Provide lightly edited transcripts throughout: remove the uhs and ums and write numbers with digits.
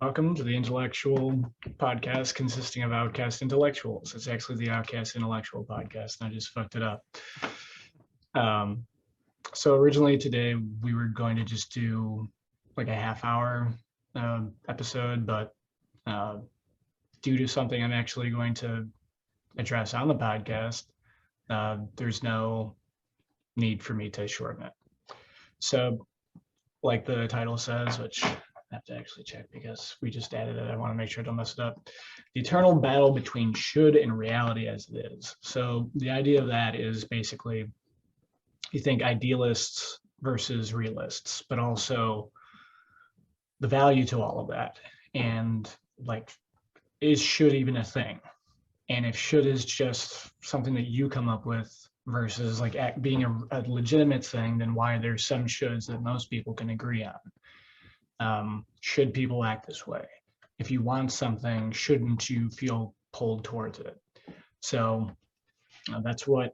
Welcome to the Intellectual Podcast consisting of Outcast Intellectuals. It's actually the Outcast Intellectual Podcast, and I just fucked it up. Um, so originally today we were going to just do like a half-hour episode, but due to something I'm actually going to address on the podcast, there's no need for me to shorten it. So, like the title says, which I have to actually check because we just added it. I want to make sure I don't mess it up. The eternal battle between should and reality as it is. So the idea of that is basically you think idealists versus realists, but also the value to all of that. And like, is should even a thing? And if should is just something that you come up with versus like being a legitimate thing, then why are there some shoulds that most people can agree on? Should people act this way? If you want something, shouldn't you feel pulled towards it? So that's the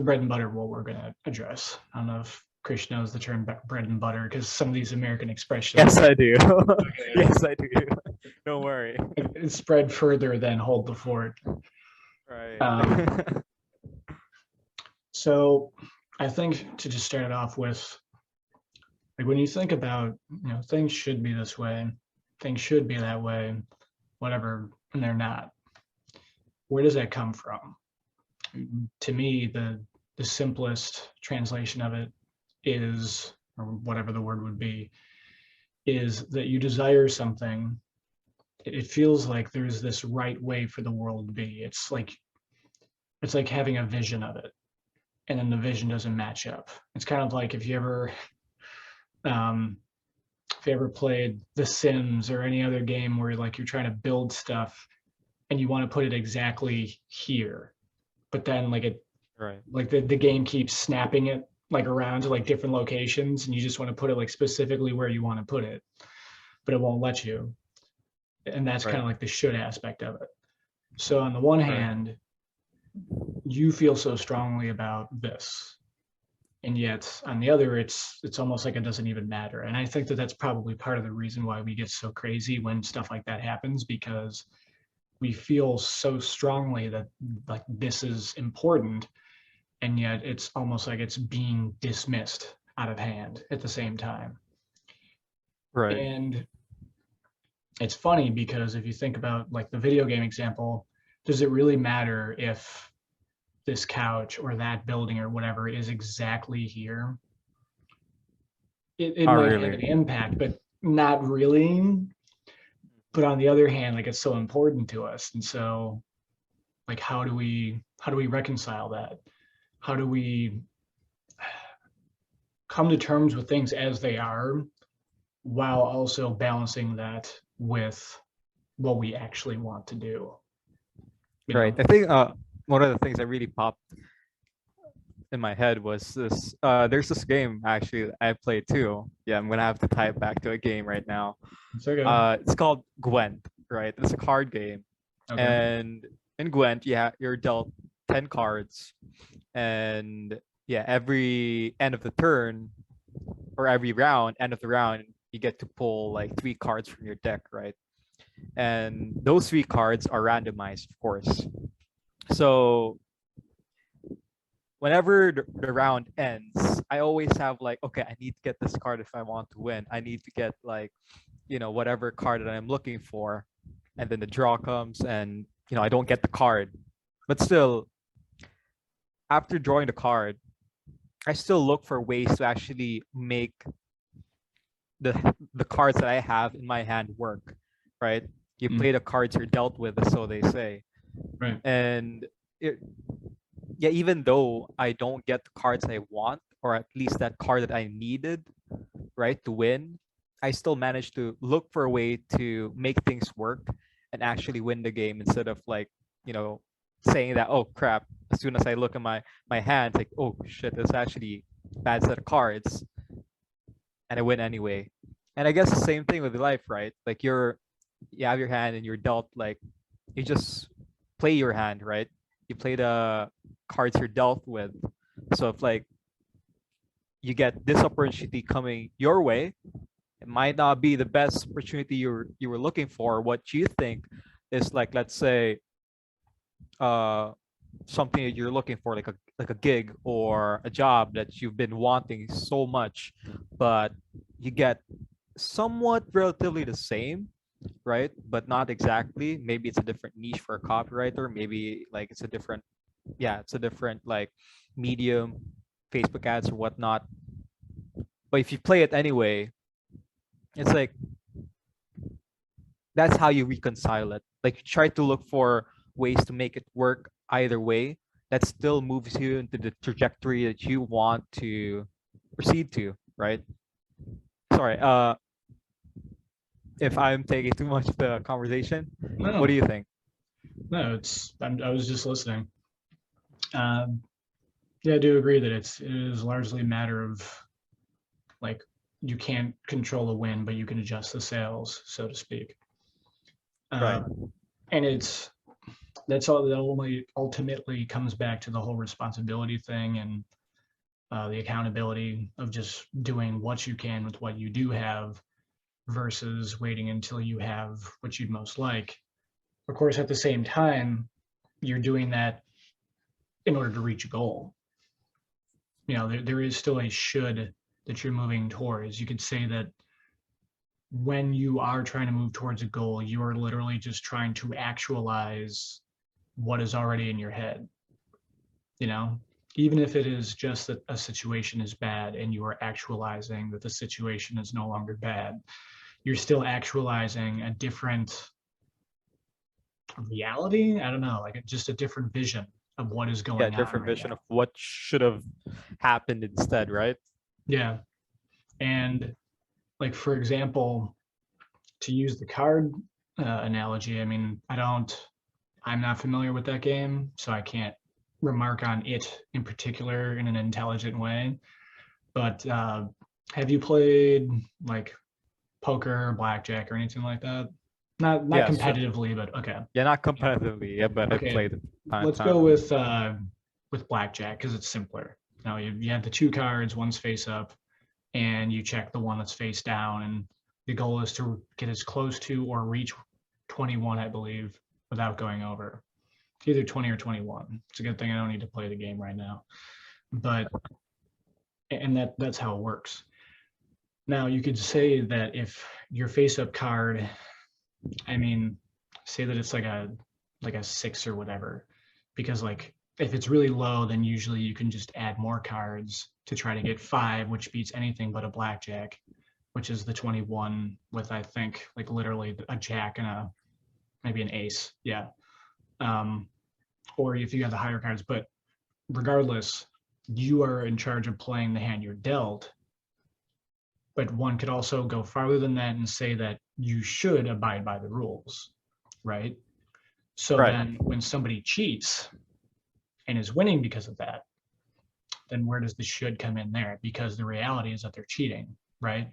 bread and butter of what we're going to address. I don't know if Chris knows the term bread and butter because some of these American expressions. Yes, I do. Yes, I do. Don't worry. It's spread further than hold the fort. Right. So I think to just start it off with, like when you think about, things should be this way, things should be that way, whatever, and they're not. Where does that come from? To me, the simplest translation of it is, or whatever the word would be, is that you desire something. It feels like there's this right way for the world to be. It's like having a vision of it, and then the vision doesn't match up. It's kind of like if you ever played The Sims or any other game where like you're trying to build stuff and you want to put it exactly here, but then like Right. like the game keeps snapping it like around to like different locations, and you just want to put it like specifically where you want to put it, but it won't let you. And that's kind of like the should aspect of it. So on the one hand, you feel so strongly about this, and yet on the other, it's almost like it doesn't even matter. And I think that that's probably part of the reason why we get so crazy when stuff like that happens, because we feel so strongly that like this is important, and yet it's almost like it's being dismissed out of hand at the same time. Right. And it's funny because if you think about like the video game example, does it really matter if this couch or that building or whatever is exactly here? It might have an impact, but not really. But on the other hand, like it's so important to us. And so like how do we reconcile that? How do we come to terms with things as they are while also balancing that with what we actually want to do? Right. I think one of the things that really popped in my head was this. There's this game actually I played too. Yeah, I'm gonna have to tie it back to a game right now. It's okay. It's called Gwent. Right. It's a card game, Okay. and in Gwent, you're dealt 10 cards, and yeah, every end of the turn or every end of the round, you get to pull like 3 cards from your deck, right? And those 3 cards are randomized, of course. So whenever the round ends, I always have like, okay, I need to get this card if I want to win. I need to get like, whatever card that I'm looking for. And then the draw comes and, I don't get the card. But still, after drawing the card, I still look for ways to actually make the cards that I have in my hand work, right? You play the cards you're dealt with, so they say. Right. And even though I don't get the cards I want, or at least that card that I needed, right, to win, I still manage to look for a way to make things work and actually win the game instead of like, saying that, oh crap, as soon as I look at my hands, like, oh shit, that's actually a bad set of cards. And I win anyway. And I guess the same thing with life, right? Like you have your hand and you're dealt, like you just play your hand, right? You play the cards you're dealt with. So if like you get this opportunity coming your way, It might not be the best opportunity you were looking for. What you think is like, let's say, uh, something that you're looking for, like a gig or a job that you've been wanting so much, but you get somewhat relatively the same, right? But not exactly. Maybe it's a different niche for a copywriter. Maybe like it's a different, yeah, it's a different like medium, Facebook ads or whatnot. But if you play it anyway, it's like that's how you reconcile it. Like you try to look for ways to make it work either way. That still moves you into the trajectory that you want to proceed to, right? Sorry, if I'm taking too much of the conversation. What do No, you think? no, I was just listening. Um, yeah, I do agree that it is largely a matter of like you can't control the wind, but you can adjust the sails, so to speak. Right. Uh, and that's all that only ultimately comes back to the whole responsibility thing and the accountability of just doing what you can with what you do have versus waiting until you have what you'd most like. Of course, at the same time, you're doing that in order to reach a goal. You know, there is still a should that you're moving towards. You could say that when you are trying to move towards a goal, you are literally just trying to actualize what is already in your head. You know, even if it is just that a situation is bad and you are actualizing that the situation is no longer bad, you're still actualizing a different reality. I don't know, like just a different vision of what is Yeah, going on different right vision of now. what should have happened instead, right? Yeah. And like, for example, to use the card analogy, I mean, I'm not familiar with that game, so I can't remark on it in particular in an intelligent way. But have you played like poker, blackjack, or anything like that? Not Yeah, so competitively, but okay. yeah, not competitively, yeah, but I Okay, played it time to let's go time. with blackjack because it's simpler. Now you have the two cards, one's face up, and you check the one that's face down, and the goal is to get as close to or reach 21, I believe, without going over. It's either 20 or 21. It's a good thing I don't need to play the game right now, but and that's how it works. Now you could say that if your face up card, I mean, say that it's like a six or whatever, because like if it's really low, then usually you can just add more cards to try to get five, which beats anything but a blackjack, which is the 21 with I think like literally a jack and a maybe an ace. Yeah. Um, or if you have the higher cards, but regardless, you are in charge of playing the hand you're dealt. But one could also go farther than that and say that you should abide by the rules, right? So Right. then when somebody cheats and is winning because of that, then where does the should come in there? Because the reality is that they're cheating, right?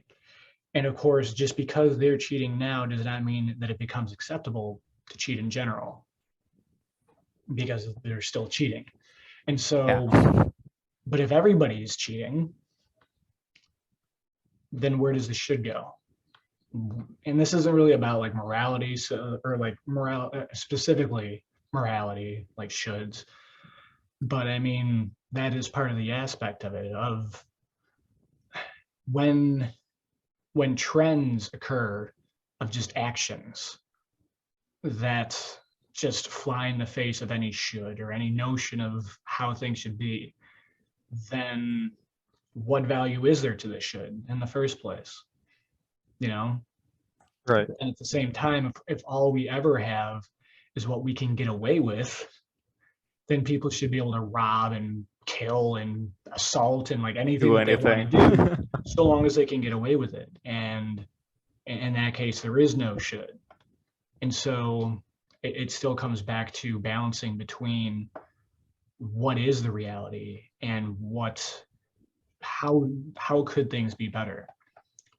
And of course, just because they're cheating now does not mean that it becomes acceptable to cheat in general because they're still cheating. And Yeah. so, but if everybody is cheating, then where does the should go? And this isn't really about like morality, so, or like moral, specifically morality, like shoulds. But I mean, that is part of the aspect of it, of when when trends occur of just actions that just fly in the face of any should or any notion of how things should be, then what value is there to the should in the first place? You know? Right. And at the same time, if all we ever have is what we can get away with, then people should be able to rob and kill and assault and like anything Do that they want to anything. do, so long as they can get away with it. And in that case, there is no should. And so it still comes back to balancing between what is the reality and how could things be better?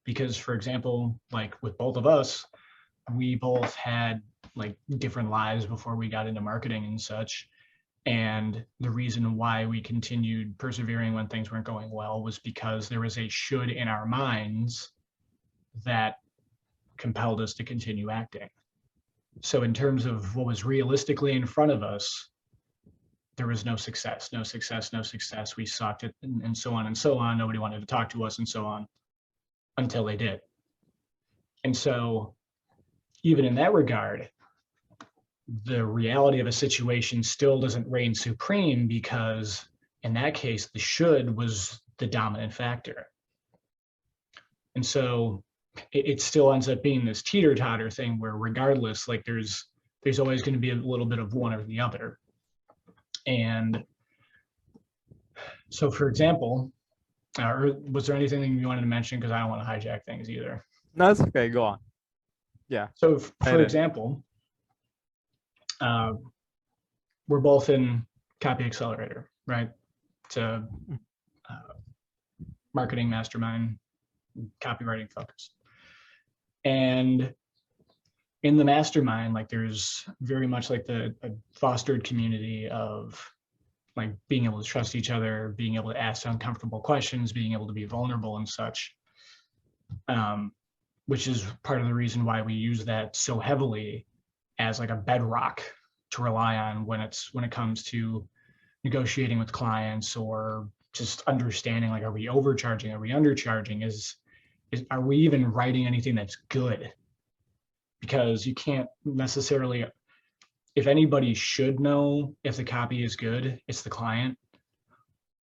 Because for example, like with both of us, we both had like different lives before we got into marketing and such. And the reason why we continued persevering when things weren't going well was because there was a should in our minds that compelled us to continue acting. So in terms of what was realistically in front of us, there was no success, no success, no success. We sucked it, and so on and so on. Nobody wanted to talk to us and so on until they did. And so even in that regard, the reality of a situation still doesn't reign supreme, because in that case, the should was the dominant factor. And so it still ends up being this teeter-totter thing where regardless, like there's always going to be a little bit of one or the other. And so, for example, or was there anything you wanted to mention? Because I don't want to hijack things either. No, it's okay. Go on. Yeah. So, for example, we're both in Copy Accelerator, right? It's a marketing mastermind, copywriting focused. And in the mastermind, like there's very much like a fostered community of like being able to trust each other, being able to ask uncomfortable questions, being able to be vulnerable and such, which is part of the reason why we use that so heavily as like a bedrock to rely on when it comes to negotiating with clients, or just understanding like, are we overcharging, are we undercharging, are we even writing anything that's good? Because you can't necessarily, if anybody should know if the copy is good, it's the client.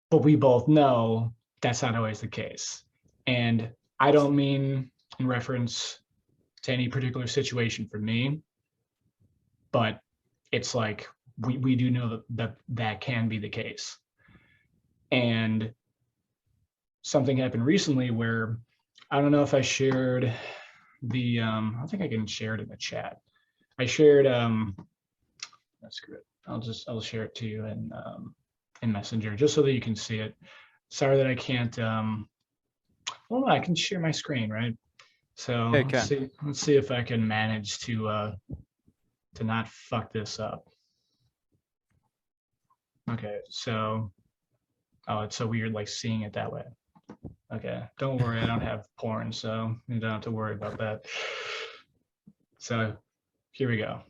But we both know that's not always the case. And I don't mean in reference to any particular situation for me, but it's like we do know that can be the case. And something happened recently where, I don't know if I shared the, I think I can share it in the chat. I shared, screw it. I'll share it to you in Messenger, just so that you can see it. Sorry that I can't, well, I can share my screen, right? So let's see if I can manage to not fuck this up. Okay, so, oh, it's so weird like seeing it that way. Okay, don't worry, I don't have porn, so you don't have to worry about that. So here we go.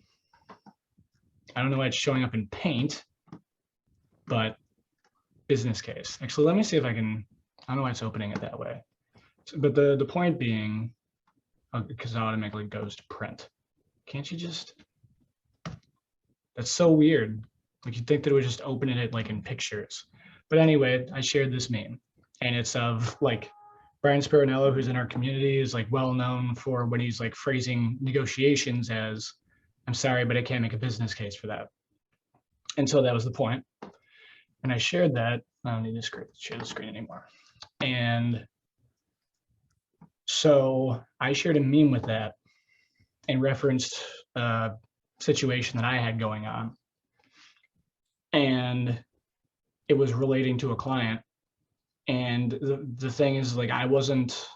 I don't know why it's showing up in Paint, but business case. Actually, let me see if I can, I don't know why it's opening it that way. So, but the point being, because it automatically goes to print. Can't you just, that's so weird. Like you'd think that it would just open it like in pictures. But anyway, I shared this meme, and it's of like Brian Spironello, who's in our community, is like well known for when he's like phrasing negotiations as, I'm sorry, but I can't make a business case for that. And so that was the point. And I shared that. I don't need to share the screen anymore. And so I shared a meme with that and referenced a situation that I had going on. And it was relating to a client. And the thing is, like, I wasn't,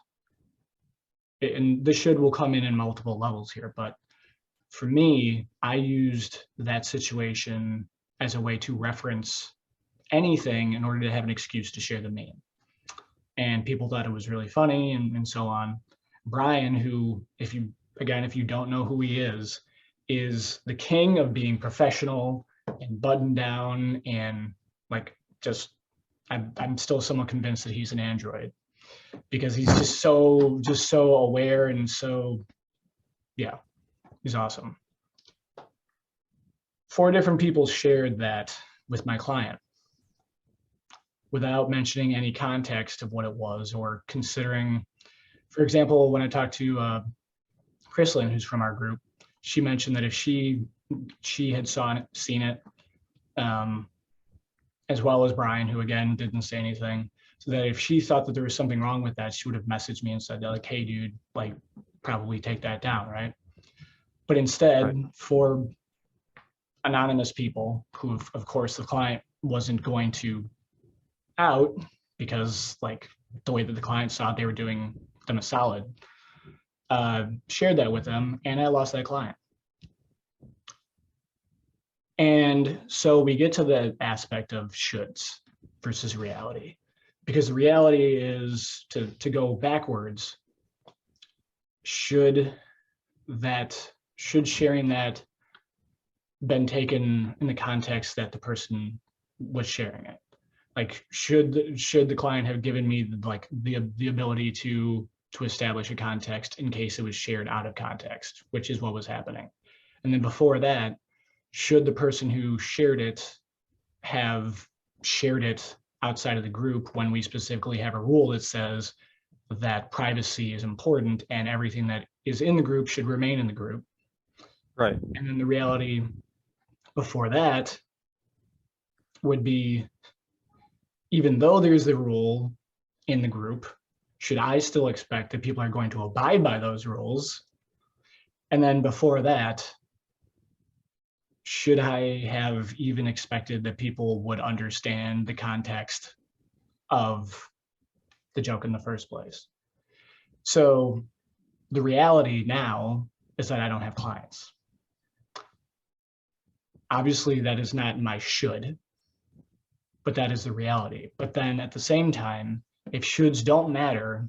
and the should will come in multiple levels here, but for me, I used that situation as a way to reference anything in order to have an excuse to share the meme. And people thought it was really funny and so on. Brian, who, if you don't know who he is the king of being professional and buttoned down, and like, just, I'm still somewhat convinced that he's an android, because he's just so aware, and so, yeah, he's awesome. 4 different people shared that with my client without mentioning any context of what it was, or considering, for example, when I talked to Chrislyn, who's from our group, she mentioned that if she had seen it, as well as Brian, who again didn't say anything, so that if she thought that there was something wrong with that, she would have messaged me and said, like, hey dude, like, probably take that down, right? But instead, right, for anonymous people who, of course, the client wasn't going to out, because like the way that the client saw it, they were doing them a solid, shared that with them, and I lost that client. And so we get to the aspect of shoulds versus reality, because the reality is, to go backwards, should sharing that been taken in the context that the person was sharing it? Like, should the client have given me like the ability to establish a context in case it was shared out of context, which is what was happening. And then before that, should the person who shared it have shared it outside of the group when we specifically have a rule that says that privacy is important and everything that is in the group should remain in the group. Right. And then the reality before that would be, even though there's the rule in the group, should I still expect that people are going to abide by those rules? And then before that, should I have even expected that people would understand the context of the joke in the first place? So the reality now is that I don't have clients. Obviously, that is not my should, but that is the reality. But then at the same time, if shoulds don't matter,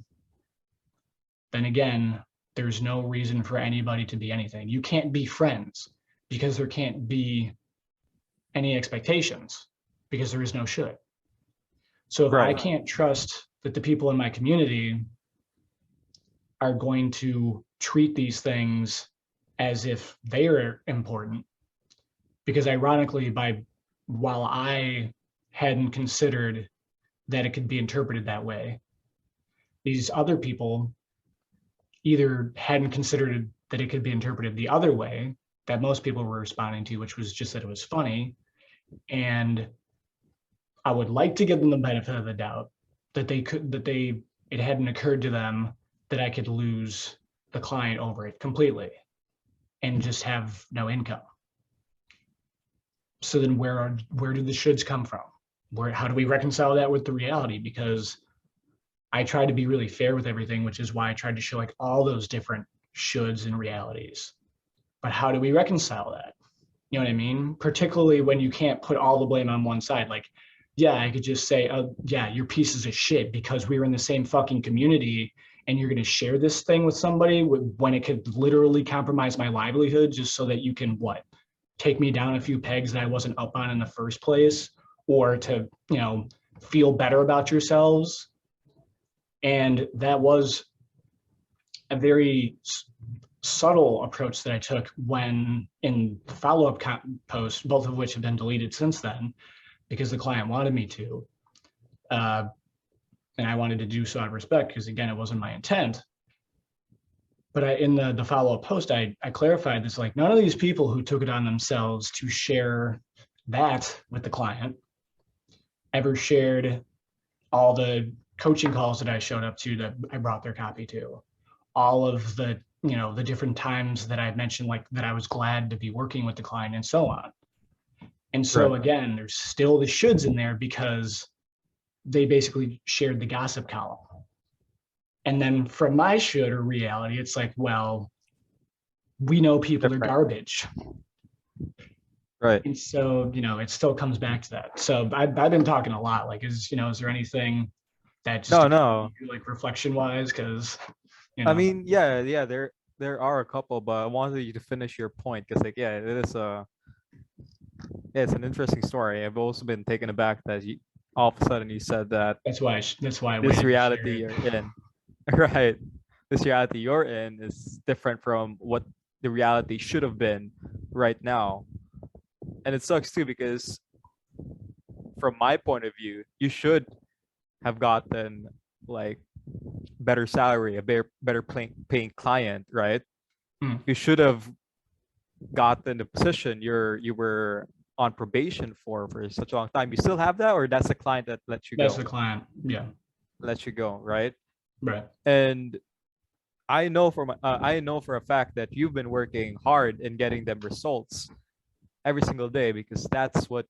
then again, there's no reason for anybody to be anything. You can't be friends because there can't be any expectations because there is no should. So if I can't trust that the people in my community are going to treat these things as if they are important, because ironically, while I hadn't considered that it could be interpreted that way, these other people either hadn't considered that it could be interpreted the other way that most people were responding to, which was just that it was funny. And I would like to give them the benefit of the doubt that it hadn't occurred to them that I could lose the client over it completely and just have no income. So then where do the shoulds come from? How do we reconcile that with the reality? Because I tried to be really fair with everything, which is why I tried to show like all those different shoulds and realities. But how do we reconcile that? You know what I mean? Particularly when you can't put all the blame on one side. Like, yeah, I could just say, yeah, you're pieces of shit because we were in the same fucking community and you're going to share this thing with somebody when it could literally compromise my livelihood just so that you can, take me down a few pegs that I wasn't up on in the first place, or to, feel better about yourselves. And that was a very subtle approach that I took when in the follow-up post, both of which have been deleted since then because the client wanted me to. And I wanted to do so out of respect because, again, it wasn't my intent. But in the follow-up post, I clarified this, like, none of these people who took it on themselves to share that with the client ever shared all the coaching calls that I showed up to that I brought their copy to, all of the, the different times that I mentioned, like that I was glad to be working with the client and so on. And so again, there's still the shoulds in there because they basically shared the gossip column. And then from my should or reality, it's like, well, we know people are garbage. Right. And so, it still comes back to that. So I've been talking a lot. Like, is there anything that just no, like reflection wise? Because I mean, yeah, there are a couple, but I wanted you to finish your point because, like, yeah, it's an interesting story. I've also been taken aback that all of a sudden you said that that's why this reality you're in, right? This reality you're in is different from what the reality should have been right now. And it sucks too because from my point of view, you should have gotten like better salary, a better paying client, right? You should have gotten the position you were on probation for such a long time. You still have that, or that's the client that lets you go? That's the client, yeah. Lets you go, right? Right. And I know for a fact that you've been working hard in getting them results every single day because that's what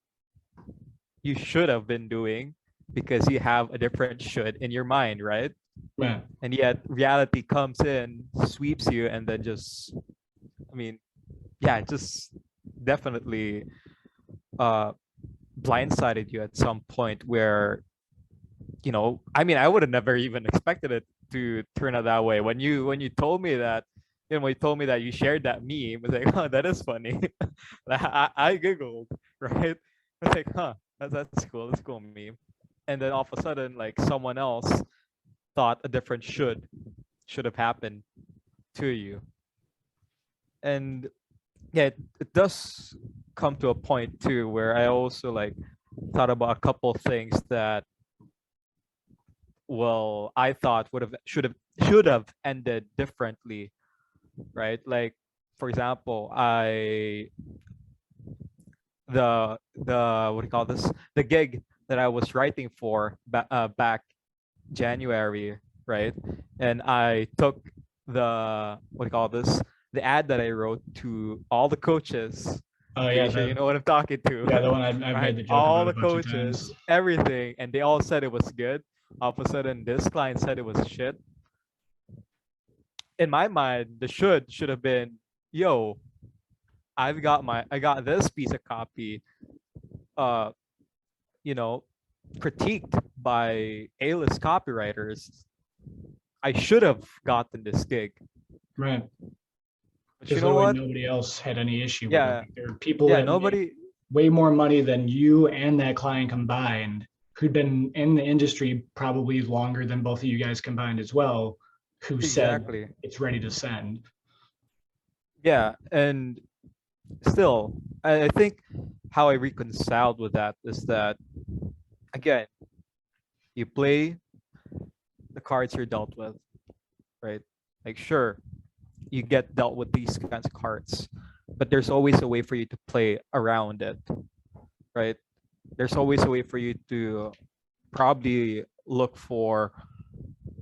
you should have been doing because you have a different should in your mind, right? Right. And yet reality comes in, sweeps you, and then just, it just definitely blindsided you at some point where, I would have never even expected it to turn out that way. When you told me that, when you told me that you shared that meme, I was like, oh, that is funny. I giggled, right? I was like, huh, that's cool. That's a cool meme. And then all of a sudden, like someone else thought a different should have happened to you. And yeah, it does come to a point too where I also like thought about a couple things that, well, I thought should have ended differently, right? Like, for example, the what do you call this? The gig that I was writing for back January, right? And I took the what do you call this? The ad that I wrote to all the coaches. Oh yeah, Pretty sure you know what I'm talking to. yeah, the one I've Right? made the joke All about a the bunch of coaches, times. everything, and they all said it was good. All of a sudden, this client said it was shit. In my mind, the should have been, yo, I got this piece of copy, uh, you know, critiqued by A-list copywriters. I should have gotten this gig. Right. But you Because know literally what? nobody else had any issue with it. Yeah, Like, there are people yeah, that made nobody. way more money than you and that client combined, who'd been in the industry probably longer than both of you guys combined as well, who said Exactly. it's ready to send. Yeah, and still, I think how I reconciled with that is that, again, you play the cards you're dealt with, right? Like, sure, you get dealt with these kinds of cards, but there's always a way for you to play around it, right? There's always a way for you to probably look for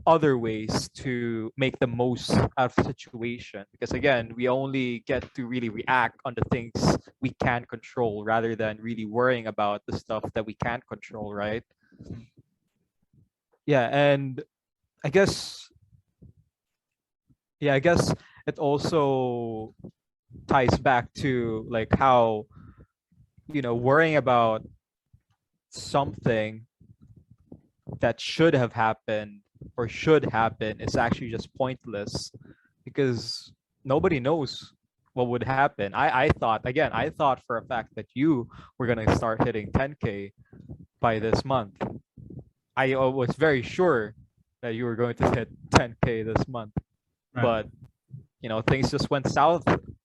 other ways to make the most out of the situation, because again, we only get to really react on the things we can control rather than really worrying about the stuff that we can't control, right? Yeah, and I guess I guess it also ties back to like how, worrying about something that should have happened or should happen is actually just pointless, because nobody knows what would happen. I thought for a fact that you were going to start hitting 10K by this month. I was very sure that you were going to hit 10K this month. Right. But things just went south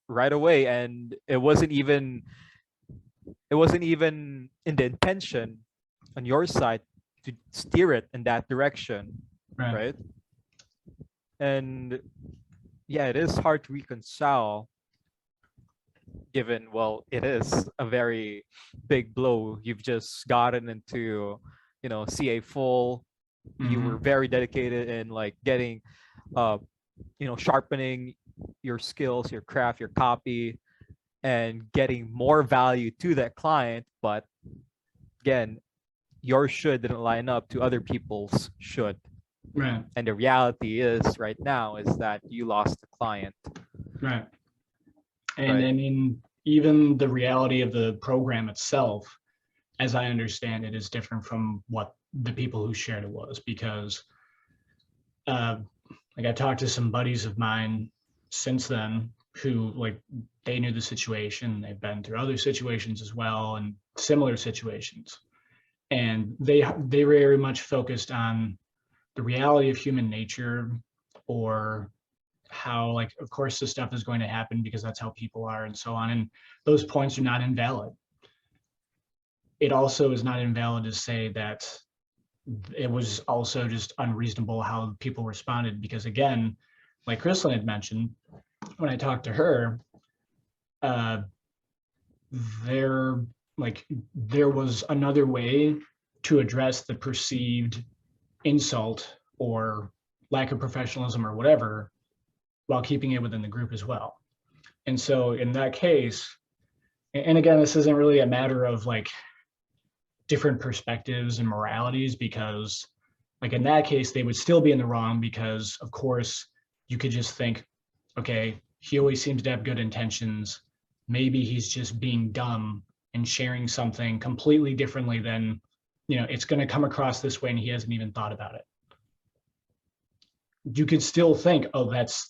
right away, and it wasn't even in the intention on your side to steer it in that direction, right? And yeah, it is hard to reconcile, given, well, it is a very big blow. You've just gotten into, CA full. You were very dedicated in like getting, sharpening your skills, your craft, your copy, and getting more value to that client. But again, your should didn't line up to other people's should. Right. And the reality is right now is that you lost the client. Right. And Right. I mean, even the reality of the program itself, as I understand it, is different from what the people who shared it was, because like I talked to some buddies of mine since then who like they knew the situation. They've been through other situations as well and similar situations. And they very much focused on the reality of human nature, or how, like, of course this stuff is going to happen because that's how people are and so on. And those points are not invalid. It also is not invalid to say that it was also just unreasonable how people responded, because again, like Kristen had mentioned, when I talked to her, uh, there was another way to address the perceived insult or lack of professionalism or whatever, while keeping it within the group as well. And so in that case, and again, this isn't really a matter of like different perspectives and moralities, because like in that case, they would still be in the wrong, because of course you could just think, okay, he always seems to have good intentions. Maybe he's just being dumb and sharing something completely differently than, it's going to come across this way and he hasn't even thought about it. you could still think, oh, that's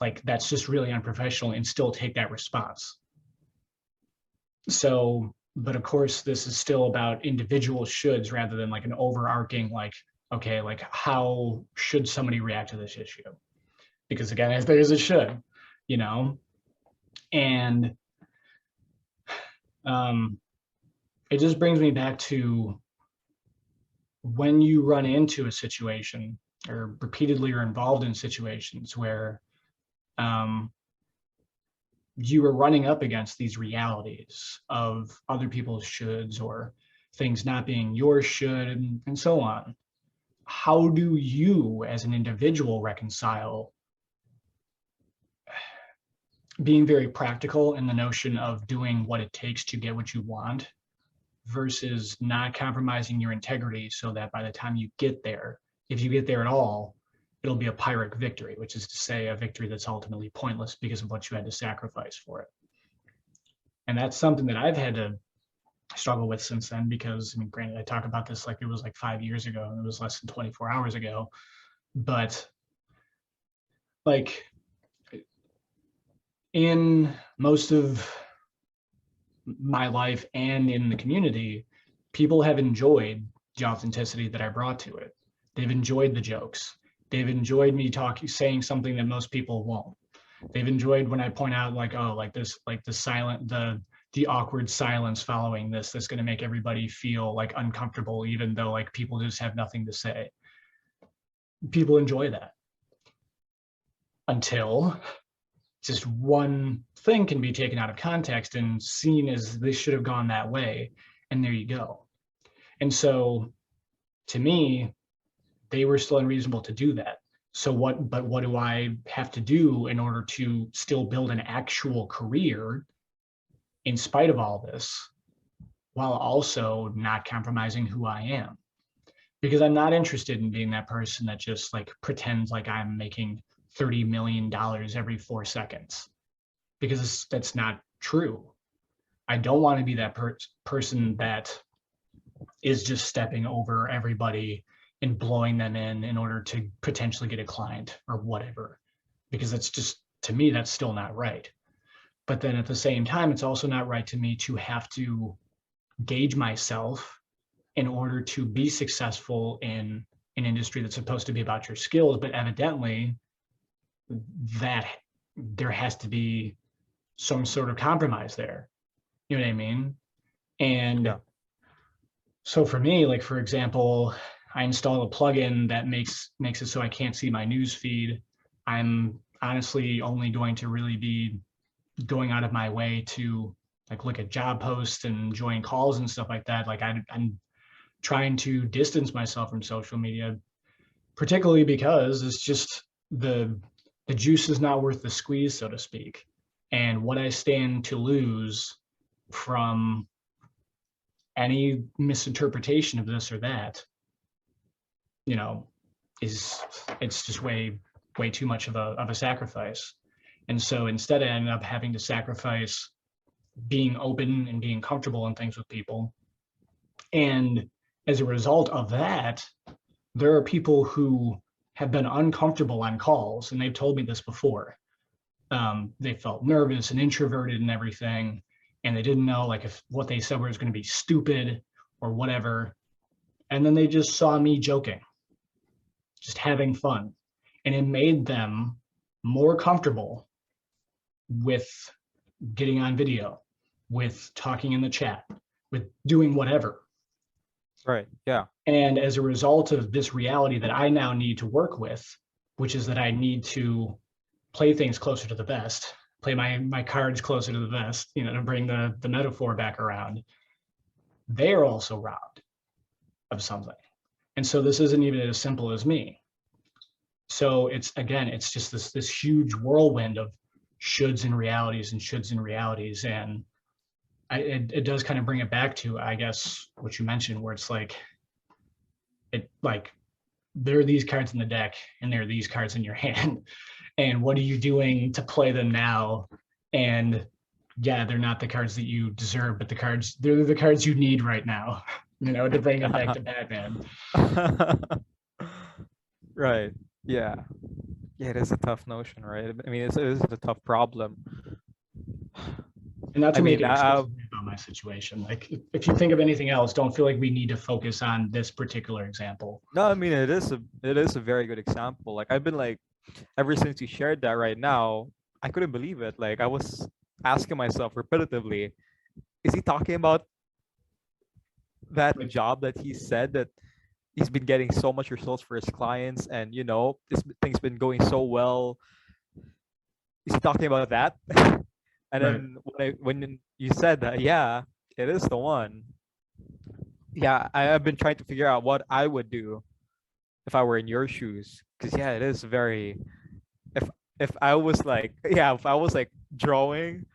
just really unprofessional, and still take that response. So, but of course, this is still about individual shoulds rather than like an overarching, like, okay, like how should somebody react to this issue? Because again, if there's a should, you know, and it just brings me back to when you run into a situation or repeatedly are involved in situations where you are running up against these realities of other people's shoulds or things not being your should and so on. How do you as an individual reconcile being very practical in the notion of doing what it takes to get what you want versus not compromising your integrity so that by the time you get there, if you get there at all, it'll be a Pyrrhic victory, which is to say a victory that's ultimately pointless because of what you had to sacrifice for it. And that's something that I've had to struggle with since then, because I mean, granted, I talk about this like it was like 5 years ago and it was less than 24 hours ago, but like in most of my life and in the community, people have enjoyed the authenticity that I brought to it. They've enjoyed the jokes. They've enjoyed me saying something that most people won't. They've enjoyed when I point out like, oh, like this, like the awkward silence following this, that's going to make everybody feel like uncomfortable, even though like people just have nothing to say. People enjoy that until just one thing can be taken out of context and seen as this should have gone that way. And there you go. And so to me, they were still unreasonable to do that. So what do I have to do in order to still build an actual career in spite of all this, while also not compromising who I am? Because I'm not interested in being that person that just like pretends like I'm making $30 million every 4 seconds, because that's not true. I don't want to be that person that is just stepping over everybody and blowing them in order to potentially get a client or whatever, because it's just, to me, that's still not right. But then at the same time, it's also not right to me to have to gauge myself in order to be successful in an industry that's supposed to be about your skills, but evidently that there has to be some sort of compromise there. You know what I mean? And yeah. So for me, like, for example, I installed a plugin that makes it so I can't see my news feed. I'm honestly only going to really be going out of my way to like look at job posts and join calls and stuff like that. Like I'm trying to distance myself from social media, particularly because it's just the juice is not worth the squeeze, so to speak. And what I stand to lose from any misinterpretation of this or that, you know, it's just way too much of a sacrifice. And so instead I ended up having to sacrifice being open and being comfortable in things with people. And as a result of that, there are people who have been uncomfortable on calls, and they've told me this before. They felt nervous and introverted and everything, and they didn't know like if what they said was going to be stupid or whatever. And then they just saw me joking, just having fun, and it made them more comfortable with getting on video, with talking in the chat, with doing whatever. Right. Yeah. And as a result of this reality that I now need to work with, which is that I need to play things closer to the vest, play my cards closer to the vest, you know, to bring the metaphor back around, they are also robbed of something. And so this isn't even as simple as me. So it's just this huge whirlwind of shoulds and realities and shoulds and realities. And it does kind of bring it back to, I guess, what you mentioned, where it's like, there are these cards in the deck and there are these cards in your hand. And what are you doing to play them now? And yeah, they're not the cards that you deserve, but they're the cards you need right now, you know, to bring it back to Batman. Right. Yeah. Yeah, it is a tough notion, right? I mean, it is a tough problem. And not I to make mean, it exclusively about my situation. Like, if you think of anything else, don't feel like we need to focus on this particular example. no, I mean, it is a very good example. Like I've been like, ever since you shared that right now, I couldn't believe it. Like I was asking myself repetitively, is he talking about that Like, job that he said that he's been getting so much results for his clients, and this thing's been going so well? Is he talking about that? And right. then when you said that, yeah, it is the one. Yeah, I've been trying to figure out what I would do if I were in your shoes. Because yeah, it is very. If if I was like if I was like drawing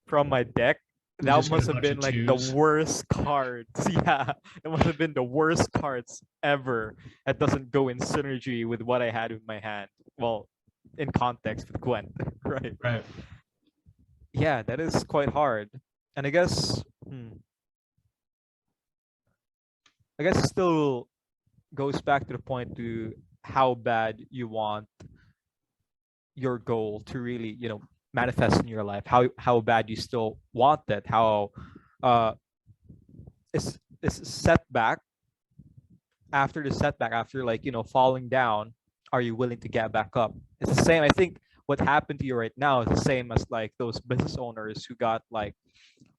from my deck, You that just got must a have bunch been of like the twos. worst cards. Yeah, it must have been the worst cards ever. That doesn't go in synergy with what I had in my hand. Well, in context with Gwent, right? Right. Yeah, that is quite hard. And I guess it still goes back to the point to how bad you want your goal to really, manifest in your life. How bad you still want that. How uh is setback after the setback, after like, falling down, are you willing to get back up? It's the same. I think what happened to you right now is the same as like those business owners who got like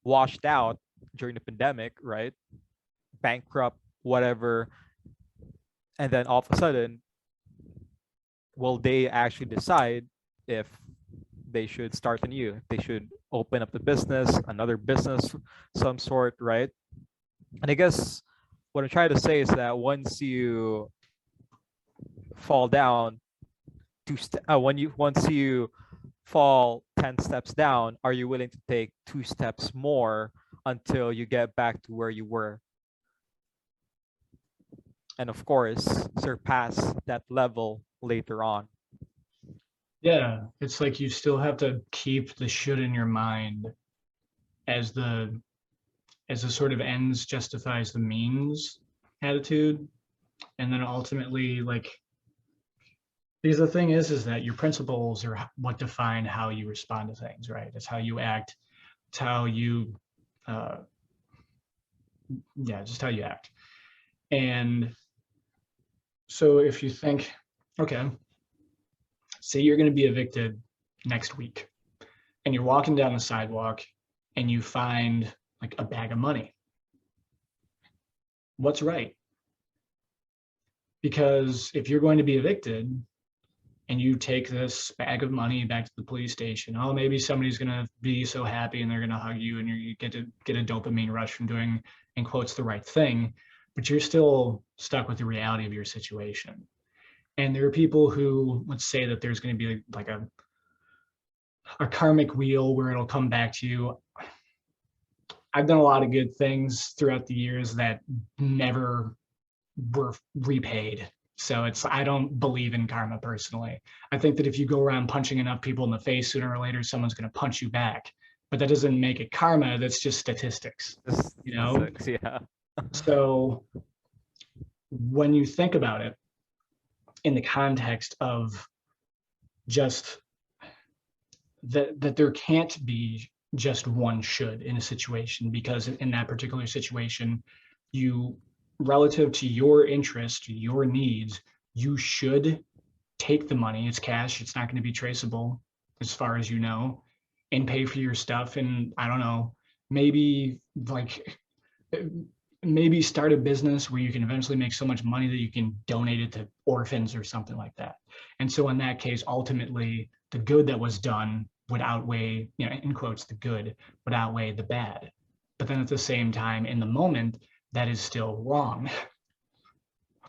washed out during the pandemic, right? Bankrupt, whatever. And then all of a sudden, will they actually decide if they should start anew, if they should open up the business, another business, some sort, right? And I guess what I'm trying to say is that once you fall down once you fall 10 steps down, are you willing to take 2 steps more until you get back to where you were? And of course, surpass that level later on. Yeah. It's like you still have to keep the should in your mind as the sort of ends justifies the means attitude. And then ultimately, like, because the thing is that your principles are what define how you respond to things, right? It's how you act. It's how you, uh, yeah, just how you act. And so if you think, okay, say you're going to be evicted next week and you're walking down the sidewalk and you find like a bag of money, what's right? Because if you're going to be evicted and you take this bag of money back to the police station, oh, maybe somebody's going to be so happy and they're going to hug you and you get to get a dopamine rush from doing, in quotes, the right thing, but you're still stuck with the reality of your situation. And there are people who, let's say that there's going to be like a karmic wheel where it'll come back to you. I've done a lot of good things throughout the years that never were repaid. So I don't believe in karma personally. I think that if you go around punching enough people in the face, sooner or later someone's going to punch you back. But that doesn't make it karma. That's just statistics, This you know. sucks, yeah. So when you think about it in the context of just that there can't be just one should in a situation, because in that particular situation, you, relative to your interest, your needs, you should take the money. It's cash. It's not going to be traceable as far as you know, and pay for your stuff. And I don't know, maybe like maybe start a business where you can eventually make so much money that you can donate it to orphans or something like that. And so in that case, ultimately, the good that was done would outweigh, in quotes, the good would outweigh the bad. But then at the same time, in the moment, that is still wrong.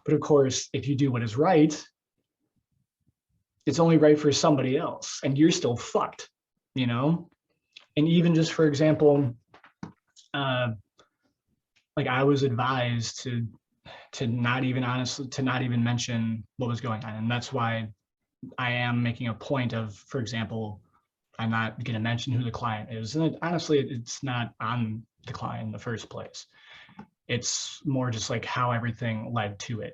But of course, if you do what is right, it's only right for somebody else, and you're still fucked, you know? And even just for example, uh, like I was advised to not even honestly to not even mention what was going on, and that's why I am making a point of, for example, I'm not going to mention who the client is, and honestly, it's not on the client in the first place. It's more just like how everything led to it,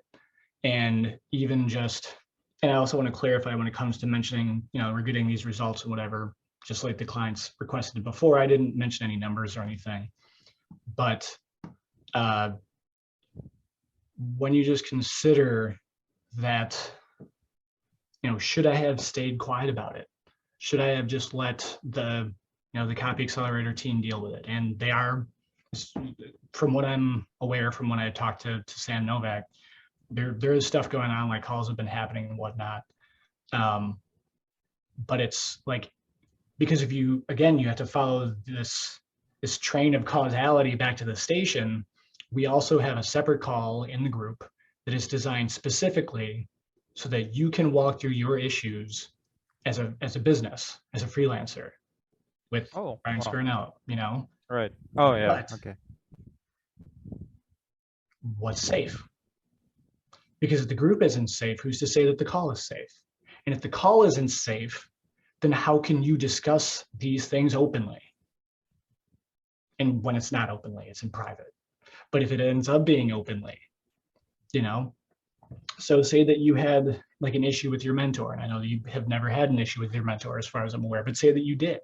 and even just And I also want to clarify when it comes to mentioning, we're getting these results and whatever, just like the clients requested before, I didn't mention any numbers or anything. But when you just consider that, should I have stayed quiet about it? Should I have just let the Copy Accelerator team deal with it? And they are, from what I'm aware, from when I talked to Sam Novak, there is stuff going on, like calls have been happening and whatnot. But it's like, because if you have to follow this train of causality back to the station, we also have a separate call in the group that is designed specifically so that you can walk through your issues as a business, as a freelancer with Brian Skirnell, Right. Oh, yeah. But okay. What's safe? Because if the group isn't safe, who's to say that the call is safe? And if the call isn't safe, then how can you discuss these things openly? And when it's not openly, it's in private. But if it ends up being openly, so say that you had like an issue with your mentor, and I know that you have never had an issue with your mentor as far as I'm aware, but say that you did,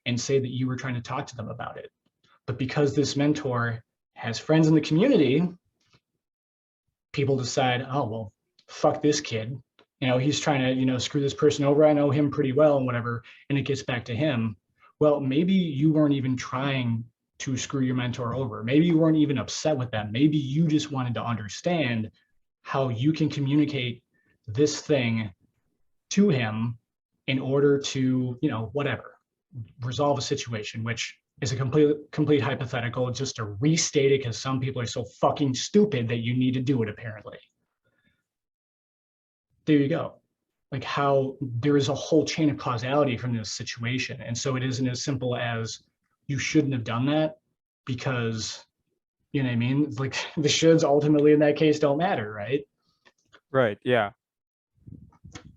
and say that you were trying to talk to them about it. But because this mentor has friends in the community, people decide, oh, well, fuck this kid. He's trying to, screw this person over. I know him pretty well and whatever. And it gets back to him. Well, maybe you weren't even trying to screw your mentor over. Maybe you weren't even upset with them. Maybe you just wanted to understand how you can communicate this thing to him in order to, whatever, resolve a situation, which is a complete hypothetical, just to restate it because some people are so fucking stupid that you need to do it, apparently. There you go. Like how there is a whole chain of causality from this situation. And so it isn't as simple as you shouldn't have done that because, you know what I mean? Like the shoulds ultimately in that case don't matter, right? Right, yeah.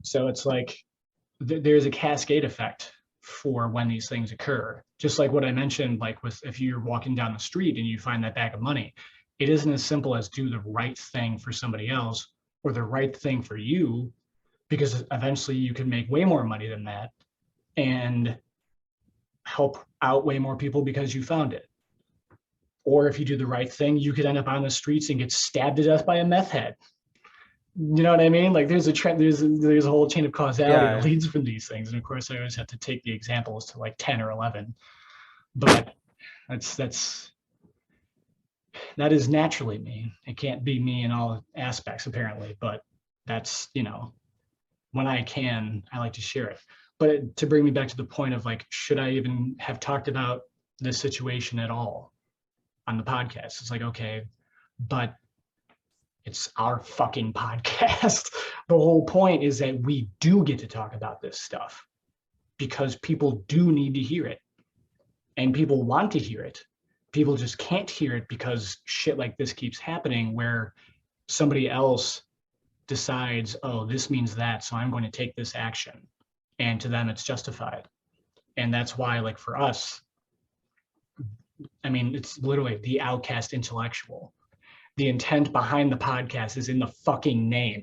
So it's like there's a cascade effect for when these things occur. Just like what I mentioned, like with if you're walking down the street and you find that bag of money, it isn't as simple as do the right thing for somebody else or the right thing for you, because eventually you can make way more money than that and help out way more people because you found it. Or if you do the right thing, you could end up on the streets and get stabbed to death by a meth head. You know what I mean? Like there's a trend, there's a whole chain of causality that leads from these things. And of course I always have to take the examples to like 10 or 11, but that is naturally me. It can't be me in all aspects apparently, but that's, when I can, I like to share it. But to bring me back to the point of like, should I even have talked about this situation at all on the podcast? It's like, okay, but it's our fucking podcast. The whole point is that we do get to talk about this stuff because people do need to hear it and people want to hear it. People just can't hear it because shit like this keeps happening where somebody else decides, oh, this means that, so I'm going to take this action. And to them, it's justified. And that's why, like for us, I mean, it's literally the Outcast Intellectual. The intent behind the podcast is in the fucking name.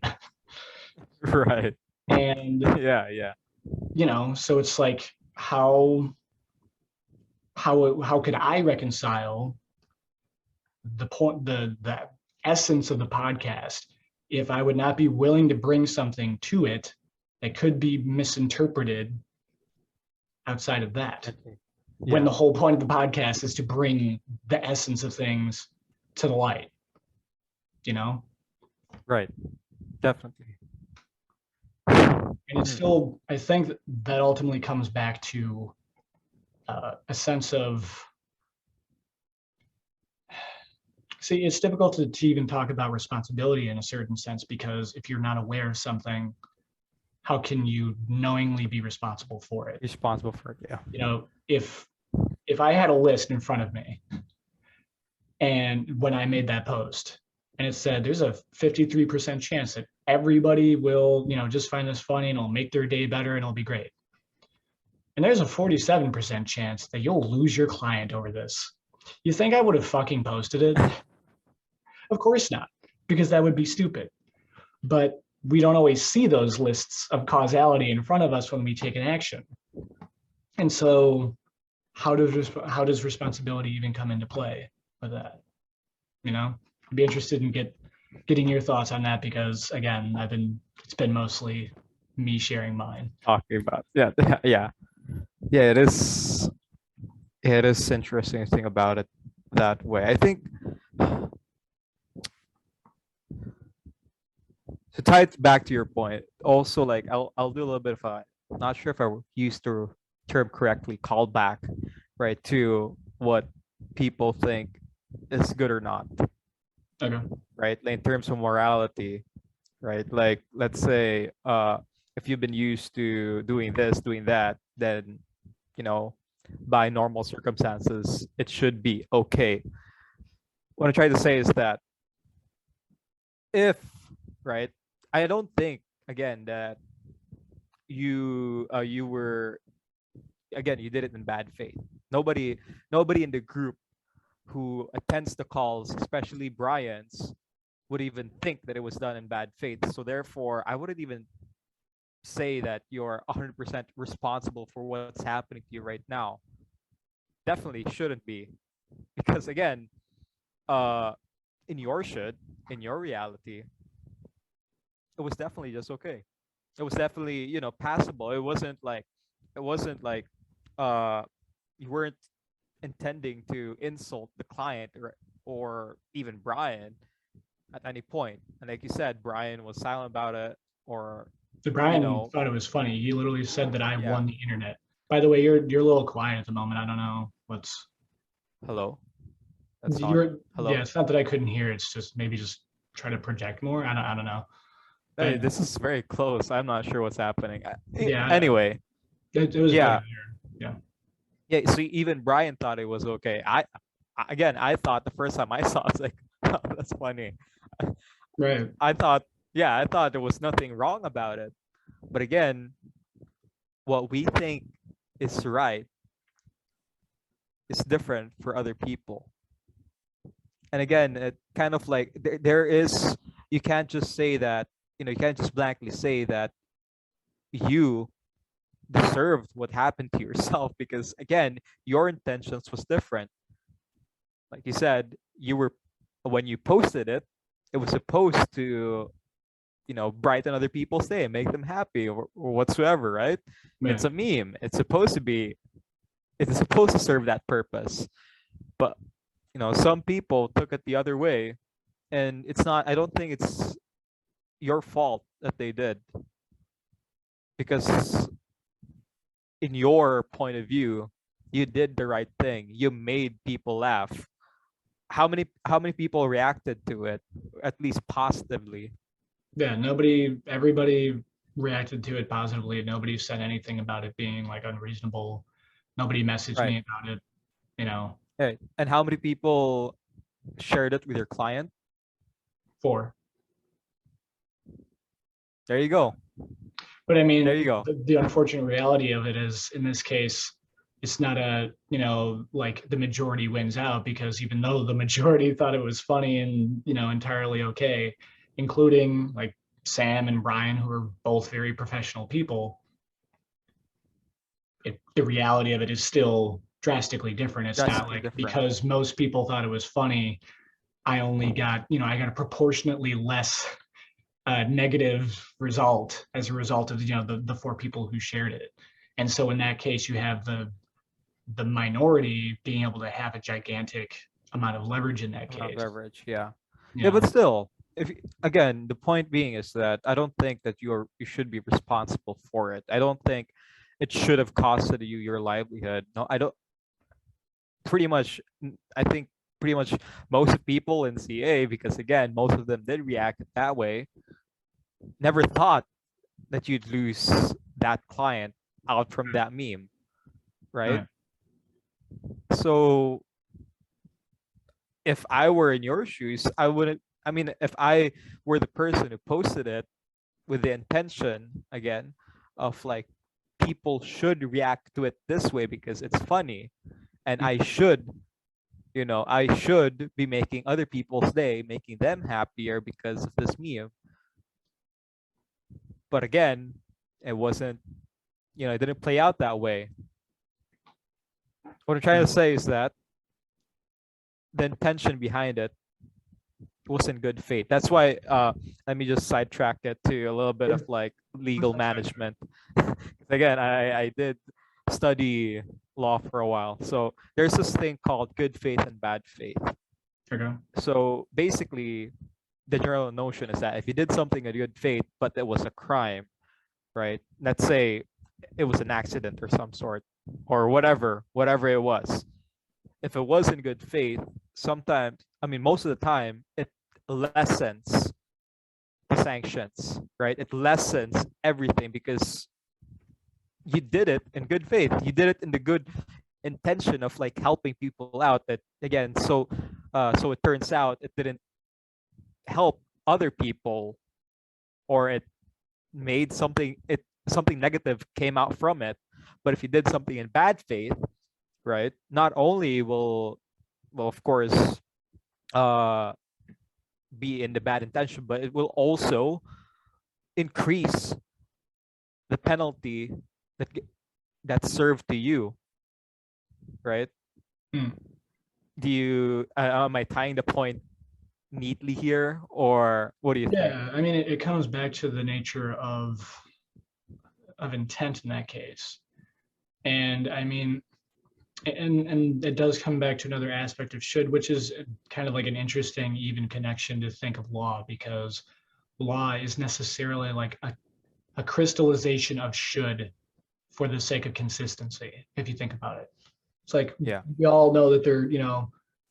Right. And yeah. So it's like how could I reconcile the essence of the podcast if I would not be willing to bring something to it that could be misinterpreted outside of that? When the whole point of the podcast is to bring the essence of things to the light. Right, definitely. And it's still, I think that ultimately comes back to a sense of, see, it's difficult to even talk about responsibility in a certain sense, because if you're not aware of something, how can you knowingly be responsible for it? Responsible for it, yeah. If I had a list in front of me, and when I made that post, and it said there's a 53% chance that everybody will, just find this funny and it'll make their day better and it'll be great. And there's a 47% chance that you'll lose your client over this. You think I would have fucking posted it? Of course not, because that would be stupid. But we don't always see those lists of causality in front of us when we take an action. And so how does responsibility even come into play with that? I'd be interested in getting your thoughts on that, because again, it's been mostly me sharing mine. Talking about yeah. It is interesting to think about it that way. I think to tie it back to your point, also, like, I'll do a little bit of a, not sure if I used the term correctly, call back, right, to what people think is good or not. Okay. Right, like in terms of morality, right? Like, let's say if you've been used to doing this, doing that, then by normal circumstances it should be okay. What I try to say is that if, right, I don't think, again, that you were, again, you did it in bad faith. Nobody in the group who attends the calls, especially Brian's, would even think that it was done in bad faith. So therefore, I wouldn't even say that you're 100% responsible for what's happening to you right now. Definitely shouldn't be, because again, in your reality, it was definitely just okay. It was definitely, passable. It wasn't like uh you weren't intending to insult the client or even Brian at any point. And like you said, Brian was silent about it, or Brian thought it was funny. He literally said that I Yeah. won the internet. By the way, you're a little quiet at the moment. I don't know what's. Hello. That's not hello. Yeah, it's not that I couldn't hear. It's just maybe just try to project more. I don't know. Hey, But this is very close. I'm not sure what's happening. yeah. Anyway, it was yeah. better. Yeah. So even Brian thought it was okay. I thought the first time I saw it, I was like, oh, that's funny. Right. I thought there was nothing wrong about it. But again, what we think is right is different for other people. And again, it kind of like there is, you can't just say that, you can't just blankly say that you deserved what happened to yourself, because again, your intentions was different. Like you said, when you posted it, it was supposed to, brighten other people's day, make them happy, or whatsoever, right? Yeah. It's a meme. It's supposed to serve that purpose. But some people took it the other way, and I don't think it's your fault that they did, because in your point of view, you did the right thing. You made people laugh. How many people reacted to it, at least positively? Yeah, everybody reacted to it positively. Nobody said anything about it being like unreasonable. Nobody messaged me about it, Hey, and how many people shared it with your client? 4. There you go. But I mean, there you go. The unfortunate reality of it is, in this case, it's not like the majority wins out, because even though the majority thought it was funny and, entirely okay, including like Sam and Brian, who are both very professional people, the reality of it is still drastically different. It's not like because most people thought it was funny, I only got, I got a proportionately less negative result as a result of the 4 people who shared it. And so in that case, you have the minority being able to have a gigantic amount of leverage in that case. Leverage, yeah. But still, again, the point being is that I don't think that you should be responsible for it. I don't think it should have costed you your livelihood. No, I don't. I think pretty much most people in CA, because again, most of them did react that way, never thought that you'd lose that client out from that meme, right? So if I were in your shoes, I wouldn't. I mean, if I were the person who posted it with the intention, again, of like, people should react to it this way because it's funny, and I should be making other people's day, making them happier because of this meme. But again, it wasn't, it didn't play out that way. What I'm trying to say is that the intention behind it was in good faith. That's why let me just sidetrack it to a little bit of like legal management. Again, I did study law for a while. So there's this thing called good faith and bad faith. Okay. So basically, the general notion is that if you did something in good faith, but it was a crime, right? Let's say it was an accident or some sort, or whatever it was. If it was in good faith, sometimes, I mean, most of the time, it lessens the sanctions, right? It lessens everything because you did it in good faith. You did it in the good intention of like helping people out. That again, so it turns out it didn't help other people, or it made something negative came out from it. But if you did something in bad faith, right, not only will of course be in the bad intention, but it will also increase the penalty that that's served to you, right? Do you am I tying the point neatly here, or what do you think? Yeah, I mean, it comes back to the nature of intent in that case. And I mean, and it does come back to another aspect of should, which is kind of like an interesting even connection to think of law, because law is necessarily like a crystallization of should for the sake of consistency, if you think about it. It's like, Yeah, we all know that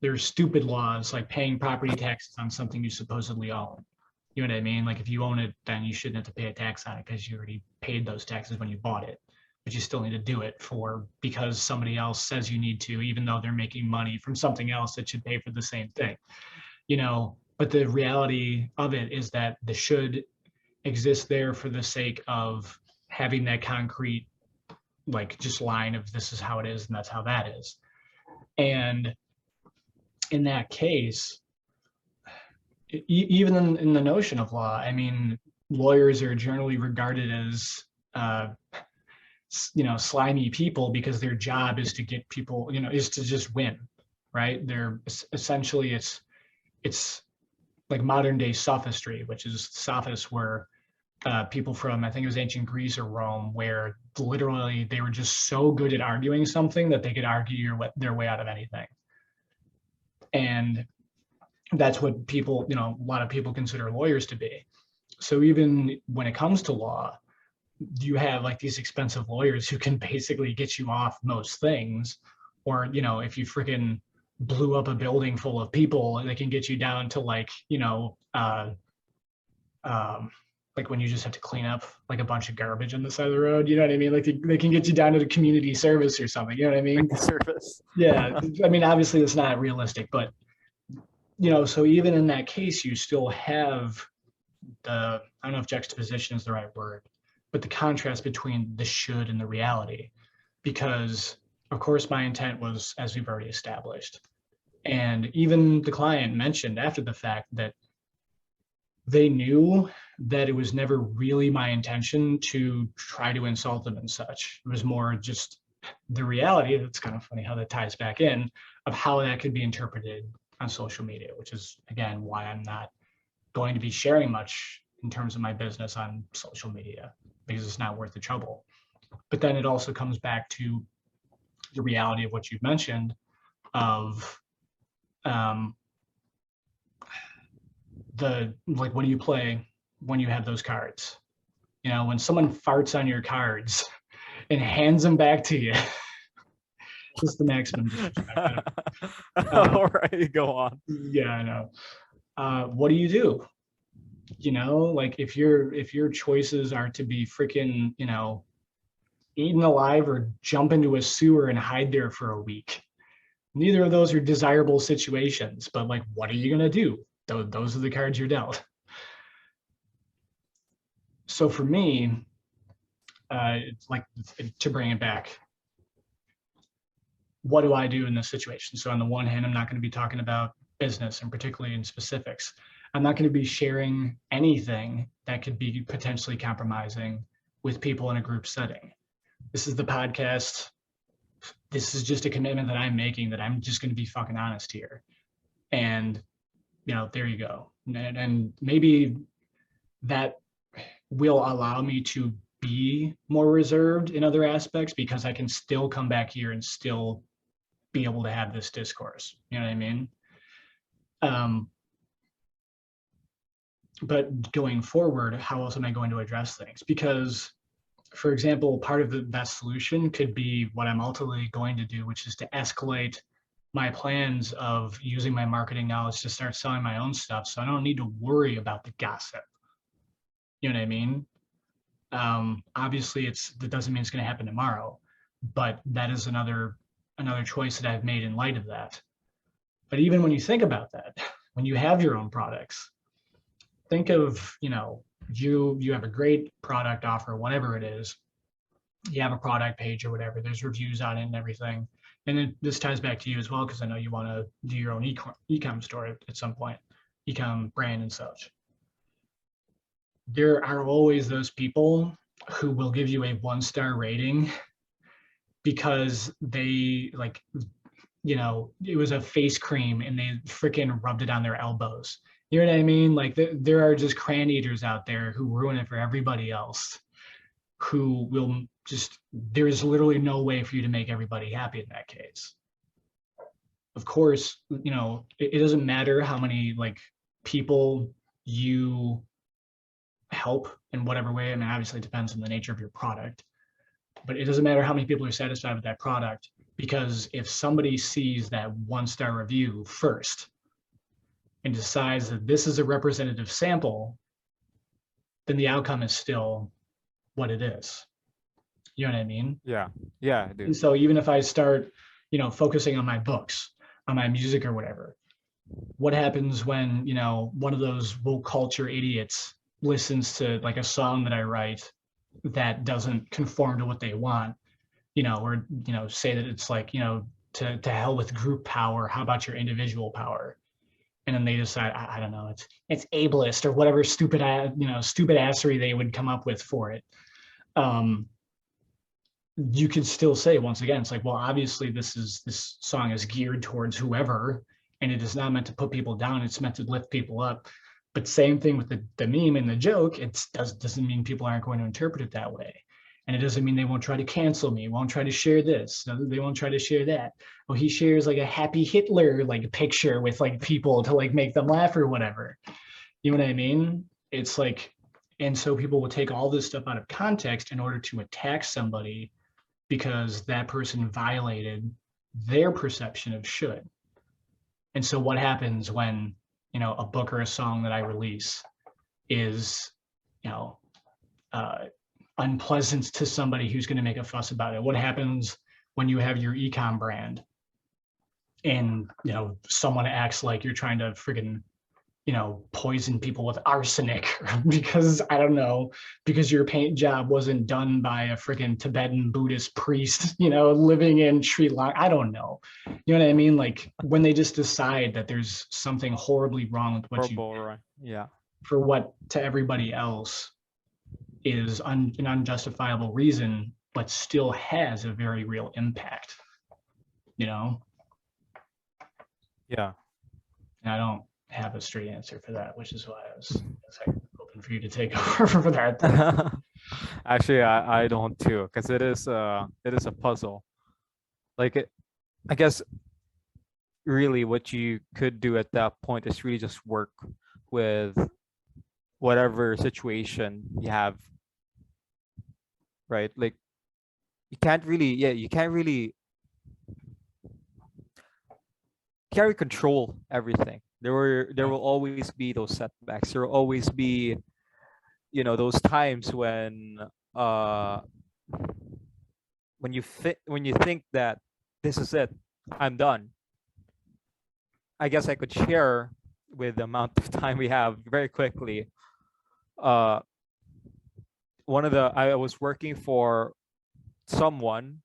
there's stupid laws like paying property taxes on something you supposedly own. You know what I mean? Like if you own it, then you shouldn't have to pay a tax on it because you already paid those taxes when you bought it. But you still need to do it because somebody else says you need to, even though they're making money from something else that should pay for the same thing. But the reality of it is that the should exist there for the sake of having that concrete, like just line of this is how it is and that's how that is. And in that case, even in the notion of law, I mean, lawyers are generally regarded as slimy people because their job is to get people, is to just win, right? They're essentially, it's like modern day sophistry, which is sophists were people from, I think it was ancient Greece or Rome, where literally they were just so good at arguing something that they could argue their way out of anything. And that's what people, a lot of people consider lawyers to be. So even when it comes to law, you have like these expensive lawyers who can basically get you off most things. Or, if you freaking blew up a building full of people, they can get you down to like, like when you just have to clean up like a bunch of garbage on the side of the road, you know what I mean? Like they can get you down to the community service or something, you know what I mean? service. Yeah. I mean, obviously that's not realistic, but so even in that case, you still have I don't know if juxtaposition is the right word, but the contrast between the should and the reality, because of course my intent was, as we've already established. And even the client mentioned after the fact that they knew that it was never really my intention to try to insult them and such. It was more just the reality. It's kind of funny how that ties back in of how that could be interpreted on social media, which is, again, why I'm not going to be sharing much in terms of my business on social media, because it's not worth the trouble. But then it also comes back to the reality of what you've mentioned of what do you play when you have those cards? When someone farts on your cards and hands them back to you, just the maximum disrespect. All right, go on. Yeah, I know. What do you do? Like if your choices are to be freaking, eaten alive or jump into a sewer and hide there for a week, neither of those are desirable situations. But like, what are you gonna do? Those are the cards you're dealt. So for me, it's like, to bring it back, what do I do in this situation? So on the one hand, I'm not going to be talking about business and particularly in specifics. I'm not going to be sharing anything that could be potentially compromising with people in a group setting. This is the podcast. This is just a commitment that I'm making, that I'm just going to be fucking honest here. And, there you go. And maybe that will allow me to be more reserved in other aspects, because I can still come back here and still be able to have this discourse. You know what I mean? But going forward, how else am I going to address things? Because, for example, part of the best solution could be what I'm ultimately going to do, which is to escalate my plans of using my marketing knowledge to start selling my own stuff, so I don't need to worry about the gossip. You know what I mean? Obviously, that doesn't mean it's going to happen tomorrow, but that is another choice that I've made in light of that. But even when you think about that, when you have your own products, think of, you have a great product offer, whatever it is. You have a product page or whatever, there's reviews on it and everything. And then this ties back to you as well, because I know you want to do your own e-com store at some point, e-com brand and such. There are always those people who will give you a 1-star rating because they it was a face cream and they freaking rubbed it on their elbows. You know what I mean? Like there are just crayon eaters out there who ruin it for everybody else, who will just, there is literally no way for you to make everybody happy in that case. Of course, it doesn't matter how many people you help in whatever way. I mean, obviously it depends on the nature of your product, but it doesn't matter how many people are satisfied with that product, because if somebody sees that 1-star review first and decides that this is a representative sample, then the outcome is still what it is. You know what I mean? Yeah, I do. And so even if I start, focusing on my books, on my music or whatever, what happens when, one of those woke culture idiots listens to a song that I write that doesn't conform to what they want, or, say that it's to hell with group power, how about your individual power? And then they decide, I don't know, it's ableist or whatever stupid assery they would come up with for it. You could still say, once again, it's well, obviously this song is geared towards whoever, and it is not meant to put people down, it's meant to lift people up. But same thing with the meme and the joke, doesn't mean people aren't going to interpret it that way. And it doesn't mean they won't try to cancel me, won't try to share this, they won't try to share that. Well, he shares a happy Hitler picture with people to make them laugh or whatever. You know what I mean? It's and so people will take all this stuff out of context in order to attack somebody because that person violated their perception of should. And so what happens when, a book or a song that I release is, unpleasant to somebody who's going to make a fuss about it? What happens when you have your e-com brand and, someone acts like you're trying to friggin', poison people with arsenic because, I don't know, because your paint job wasn't done by a friggin' Tibetan Buddhist priest, living in Sri Lanka. I don't know. You know what I mean? When they just decide that there's something horribly wrong with what you did, yeah, for what to everybody else is an unjustifiable reason, but still has a very real impact, Yeah. And I don't have a straight answer for that, which is why I was hoping for you to take over for that. Actually, I don't too, because it is a puzzle. I guess really what you could do at that point is really just work with whatever situation you have, right? You can't really control everything. There will always be those setbacks. There will always be, those times when you think that this is it, I'm done. I guess I could share with the amount of time we have very quickly. I was working for someone,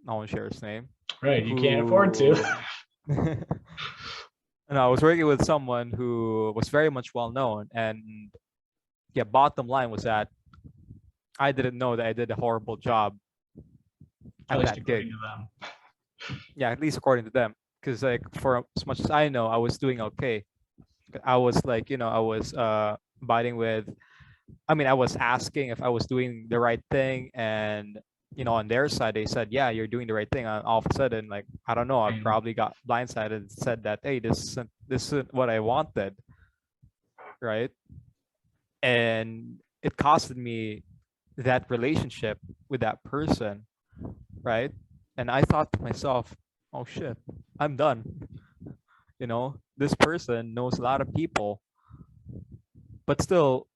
I won't share his name. Right, you can't afford to. And I was working with someone who was very much well known, and yeah, bottom line was that I didn't know that I did a horrible job At at least that according gig. to them. Yeah, at least according to them. Because like for as much as I know, I was doing okay. I was like, I was abiding with. I mean, I was asking if I was doing the right thing, and on their side, they said, "Yeah, you're doing the right thing." And all of a sudden, like I don't know, I And probably got blindsided and said that, "Hey, this isn't what I wanted," right? And it costed me that relationship with that person, right? And I thought to myself, "Oh shit, I'm done." This person knows a lot of people, but still,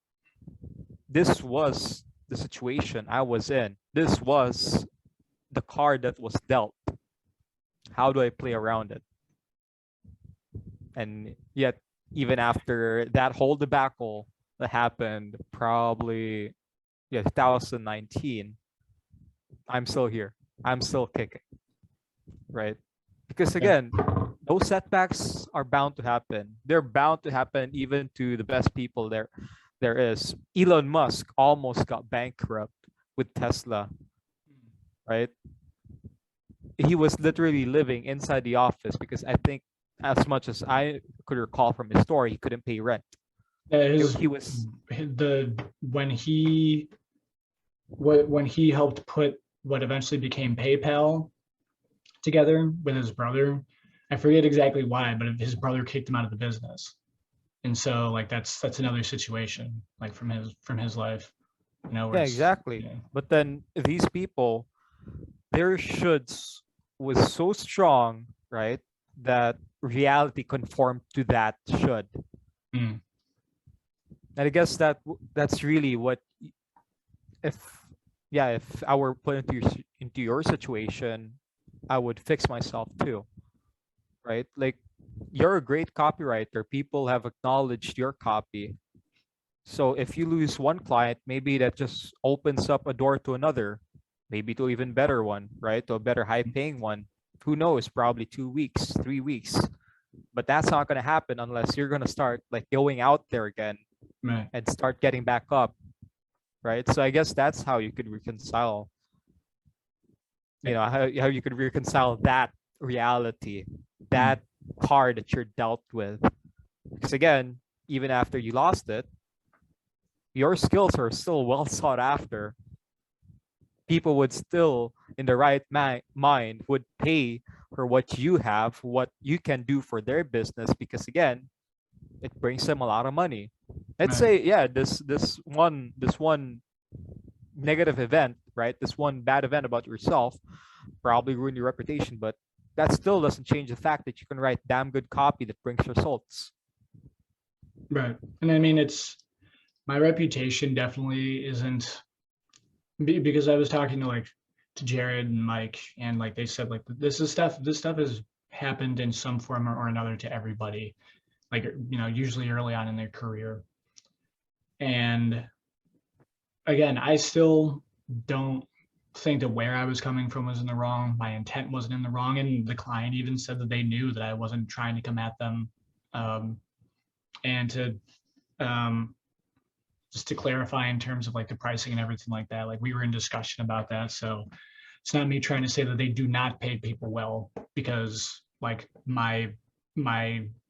this was the situation I was in. This was the card that was dealt. How do I play around it? And yet, even after that whole debacle that happened, probably 2019, I'm still here. I'm still kicking, right? Because again, those setbacks are bound to happen. They're bound to happen even to the best people there is. Elon Musk almost got bankrupt with Tesla, right? He was literally living inside the office because I think, as much as I could recall from his story, he couldn't pay rent. his He was the when he helped put what eventually became PayPal together with his brother. I forget exactly why, but his brother kicked him out of the business. And so like that's another situation like from his life, where yeah, it's exactly. But then these people, their shoulds was so strong, right, that reality conformed to that should. Mm. And I guess that's really what, if if I were put into your situation, I would fix myself too, right? Like, you're a great copywriter. People have acknowledged your copy. So if you lose one client, maybe that just opens up a door to another, maybe to even better one, right? To a better high paying one. Who knows? Probably 2 weeks, 3 weeks. But that's not going to happen unless you're going to start like going out there again Right. and start getting back up, right? So I guess that's how you could reconcile, how you could reconcile that reality, that card that you're dealt with. Because again, even after you lost it, your skills are still well sought after. People would still, in the right mind, would pay for what you have, what you can do for their business, because again, it brings them a lot of money. Let's say, this one negative event, right? This one bad event about yourself probably ruined your reputation, but that still doesn't change the fact that you can write damn good copy that brings results. Right. And I mean, it's my reputation definitely isn't because I was talking to Jared and Mike, and like they said, like this stuff has happened in some form or another to everybody, like, usually early on in their career. And again, I still don't think that where I was coming from was in the wrong. My intent wasn't in the wrong. And the client even said that they knew that I wasn't trying to come at them. And to just to clarify in terms of like the pricing and everything like that, like we were in discussion about that. So it's not me trying to say that they do not pay people well, because like my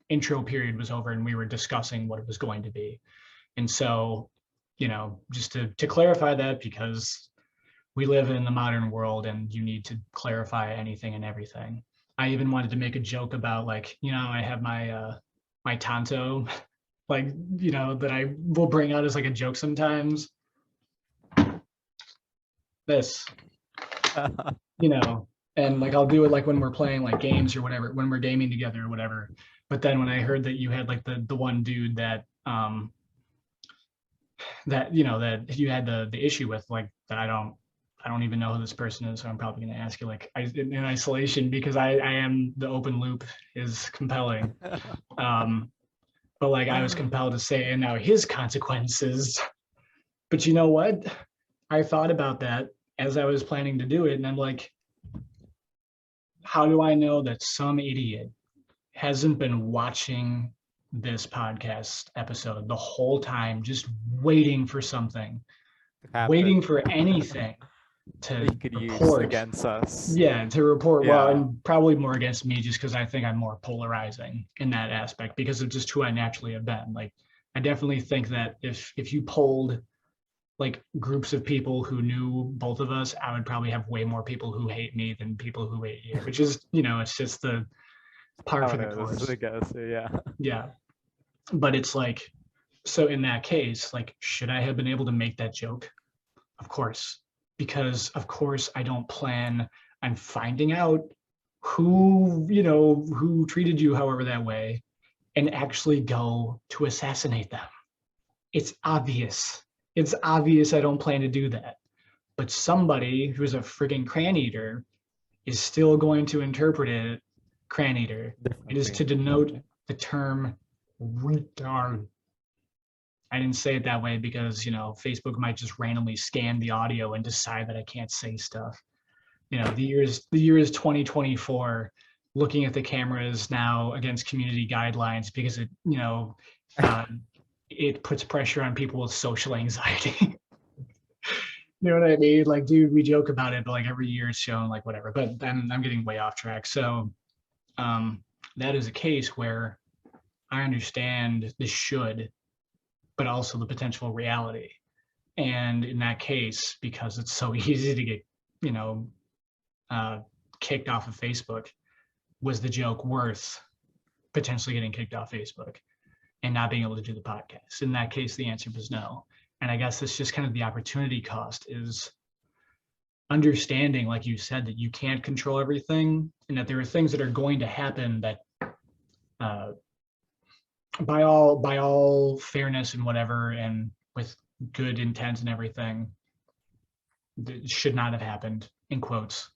intro period was over and we were discussing what it was going to be. And so, just to clarify that, because we live in the modern world and you need to clarify anything and everything. I even wanted to make a joke about like, I have my Tonto, like, that I will bring out as like a joke sometimes. This, and like I'll do it like when we're playing like games or whatever, when we're gaming together or whatever. But then when I heard that you had like the one dude that that you had the issue with, like, that I don't even know who this person is, so I'm probably going to ask you like in isolation, because I am the open loop is compelling. But like I was compelled to say, and now his consequences. But you know what? I thought about that as I was planning to do it, and I'm like, how do I know that some idiot hasn't been watching this podcast episode the whole time, just waiting for something, waiting for anything to you could use report. against us. Yeah, to report. Yeah. Well, and probably more against me, just because I think I'm more polarizing in that aspect because of just who I naturally have been. Like, I definitely think that if you polled like groups of people who knew both of us, I would probably have way more people who hate me than people who hate you, which is, it's just the par for the course. I guess, yeah. Yeah. But it's like, so in that case, like, should I have been able to make that joke? Of course, because of course I don't plan on finding out who treated you however that way and actually go to assassinate them. It's obvious. It's obvious I don't plan to do that. But somebody who's a friggin' cran eater is still going to interpret it cran eater. It is to denote the term retard. I didn't say it that way because, Facebook might just randomly scan the audio and decide that I can't say stuff. The year is 2024. Looking at the cameras now against community guidelines because it puts pressure on people with social anxiety. You know what I mean? Like, dude, we joke about it, but like every year it's shown, like whatever. But then I'm getting way off track. So that is a case where I understand the should, but also the potential reality. And in that case, because it's so easy to get, kicked off of Facebook, was the joke worth potentially getting kicked off Facebook and not being able to do the podcast? In that case, the answer was no. And I guess it's just kind of the opportunity cost is understanding, like you said, that you can't control everything and that there are things that are going to happen that by all fairness and whatever, and with good intent and everything, that should not have happened, in quotes,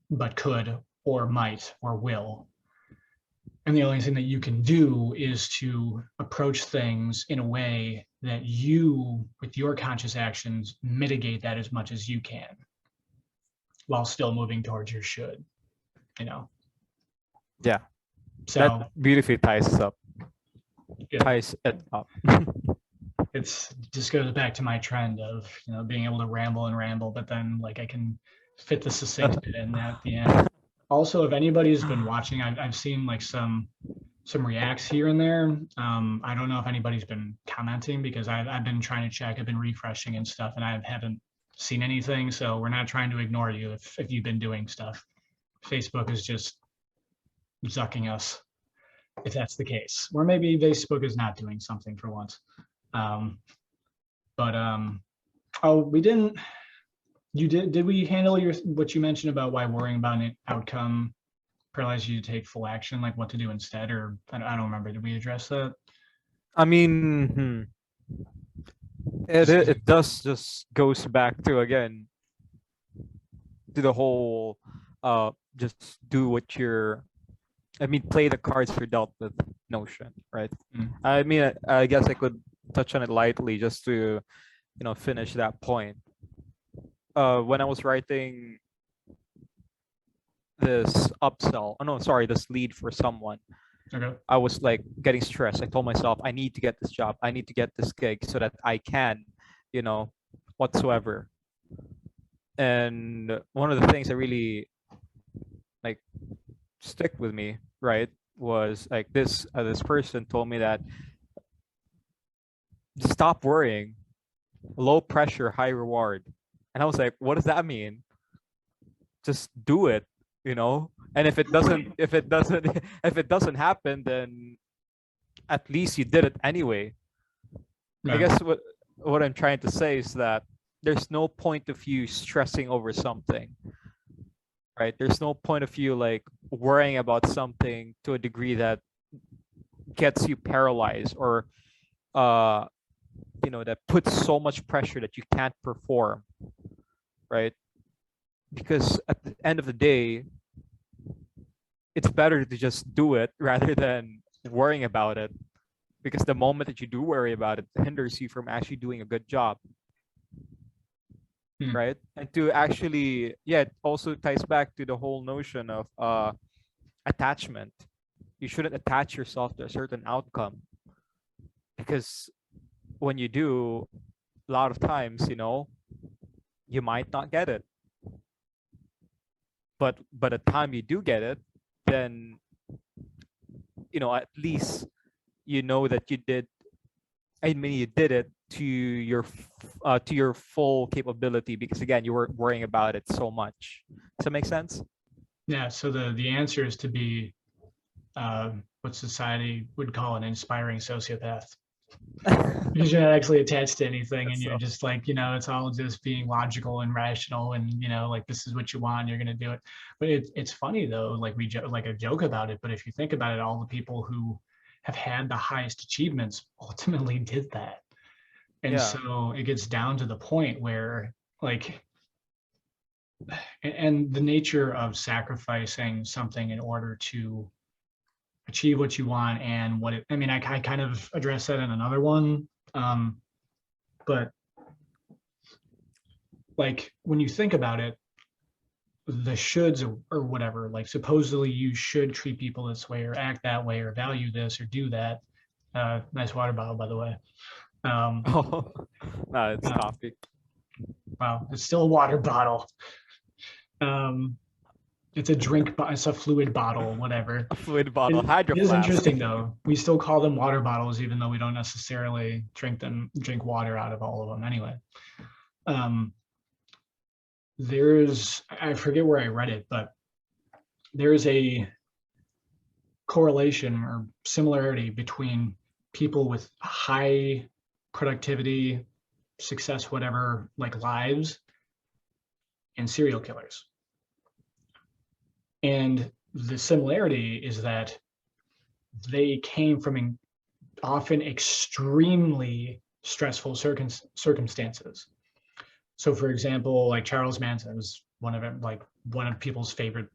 but could or might or will. And the only thing that you can do is to approach things in a way that you, with your conscious actions, mitigate that as much as you can while still moving towards your should, Yeah. So that beautifully ties it up. It's just goes back to my trend of, being able to ramble, but then like I can fit the succinct bit in at the end. Also, if anybody's been watching, I've seen like some reacts here and there. I don't know if anybody's been commenting because I've been trying to check. I've been refreshing and stuff, and I haven't seen anything. So we're not trying to ignore you if you've been doing stuff. Facebook is just zucking us, if that's the case. Or maybe Facebook is not doing something for once. We didn't. Did we handle what you mentioned about why worrying about an outcome paralyzes you to take full action, like what to do instead? Or I don't remember. Did we address that? I mean, it does just goes back to, again, to the whole just do what play the cards you're dealt with notion, right? I mean, I guess I could touch on it lightly just to finish that point. When I was writing this this lead for someone, Okay. I was like getting stressed. I told myself, I need to get this job. I need to get this gig so that I can, whatsoever. And one of the things that really like stick with me, right, was like this person told me that stop worrying, low pressure, high reward. And I was like, what does that mean? Just do it, and if it doesn't happen, then at least you did it anyway. No. I guess what I'm trying to say is that there's no point of you stressing over something, right? There's no point of you like worrying about something to a degree that gets you paralyzed or that puts so much pressure that you can't perform, right? Because at the end of the day, it's better to just do it rather than worrying about it, because the moment that you do worry about it hinders you from actually doing a good job. Right? And to actually, it also ties back to the whole notion of attachment, You shouldn't attach yourself to a certain outcome, because when you do, a lot of times, you might not get it. But by the time you do get it, then at least you know that you did. I mean, you did it to your full capability, because again, you weren't worrying about it so much. Does that make sense? Yeah. So the answer is to be what society would call an inspiring sociopath. Because you're not actually attached to anything, and you're So, just like, it's all just being logical and rational, and like this is what you want, you're gonna do it. But it's funny though, like like a joke about it, but if you think about it, all the people who have had the highest achievements ultimately did that. And yeah. so it gets down to the point where like, and the nature of sacrificing something in order to achieve what you want, and what it, I mean, I kind of addressed that in another one. But like when you think about it, the shoulds or whatever, like supposedly you should treat people this way or act that way or value this or do that. Nice water bottle, by the way. Oh, no, it's uh, coffee. wow, it's still a water bottle. Um, it's a it's a fluid bottle, whatever. A fluid bottle, It hydro is flask. interesting though. We still call them water bottles, even though we don't necessarily drink water out of all of them anyway. Um, I forget where I read it, but there's a correlation or similarity between people with high productivity, success, whatever, like lives, and serial killers. And the similarity is that they came from often extremely stressful circumstances. So, for example, like Charles Manson was one of people's favorite,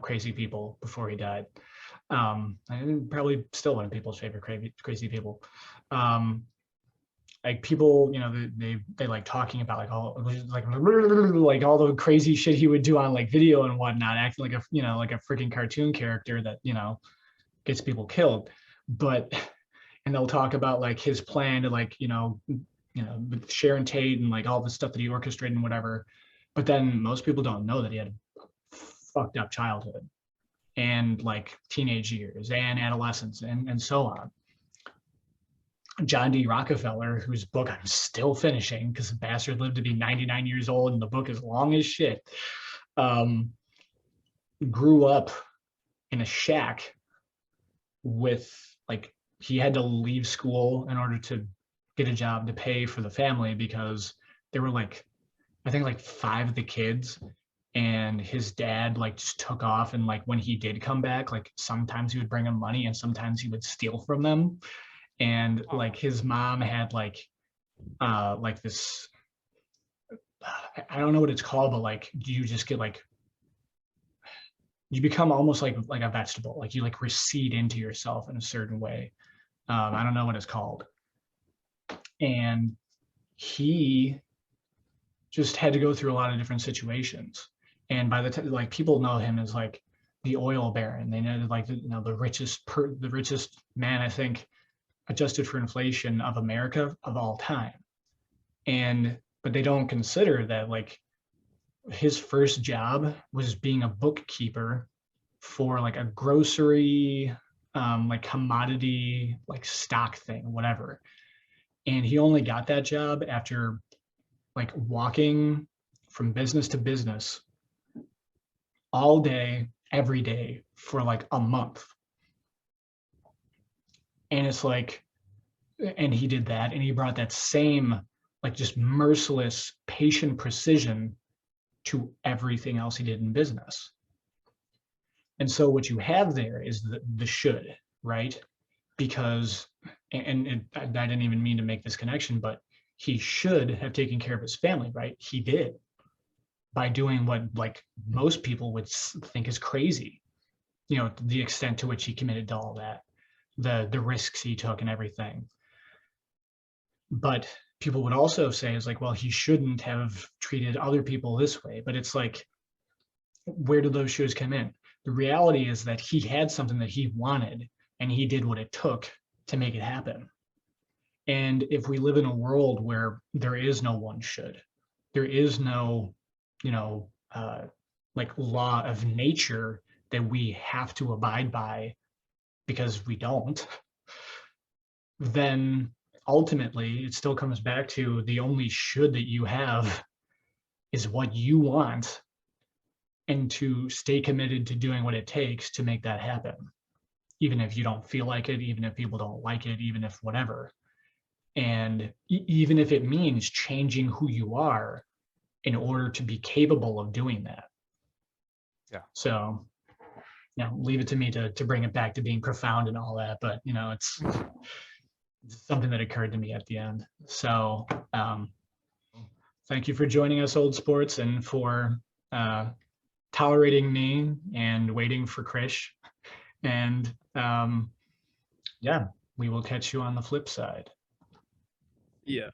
crazy people before he died. And probably still one of people's favorite crazy people. Like people, they like talking about like all the crazy shit he would do on like video and whatnot, acting like like a freaking cartoon character that gets people killed. But and they'll talk about like his plan to like with Sharon Tate and like all the stuff that he orchestrated and whatever. But then most people don't know that he had a fucked up childhood and like teenage years and adolescence and so on. John D. Rockefeller, whose book I'm still finishing because the bastard lived to be 99 years old and the book is long as shit, um, grew up in a shack with like, he had to leave school in order to get a job to pay for the family because there were like, I think like 5 of the kids, and his dad like just took off, and like when he did come back, like sometimes he would bring him money and sometimes he would steal from them. And like his mom had like this, I don't know what it's called, but like you just get like, you become almost like a vegetable, like you like recede into yourself in a certain way. I don't know what it's called. And he just had to go through a lot of different situations. And by the time, like people know him as like the oil baron, they know like the richest man, I think, adjusted for inflation, of America of all time. And but they don't consider that like his first job was being a bookkeeper for like a grocery like commodity like stock thing, whatever. And he only got that job after like walking from business to business all day, every day for like a month. And it's like, and he did that, and he brought that same like just merciless patient precision to everything else he did in business. And so what you have there is the should, right? Because, and I didn't even mean to make this connection, but he should have taken care of his family, right? He did, by doing what like most people would think is crazy, the extent to which he committed to all that, the risks he took and everything. But people would also say is like, well, he shouldn't have treated other people this way. But it's like, where do those shoes come in? The reality is that he had something that he wanted, and he did what it took to make it happen. And if we live in a world where there is no one should, there is no, like law of nature that we have to abide by because we don't, then ultimately it still comes back to the only should that you have is what you want, and to stay committed to doing what it takes to make that happen, even if you don't feel like it, even if people don't like it, even if whatever. And even if it means changing who you are in order to be capable of doing that. Yeah. So, leave it to me to bring it back to being profound and all that, but it's something that occurred to me at the end. So, thank you for joining us, Old Sports, and for tolerating me and waiting for Krish. And we will catch you on the flip side. Yeah.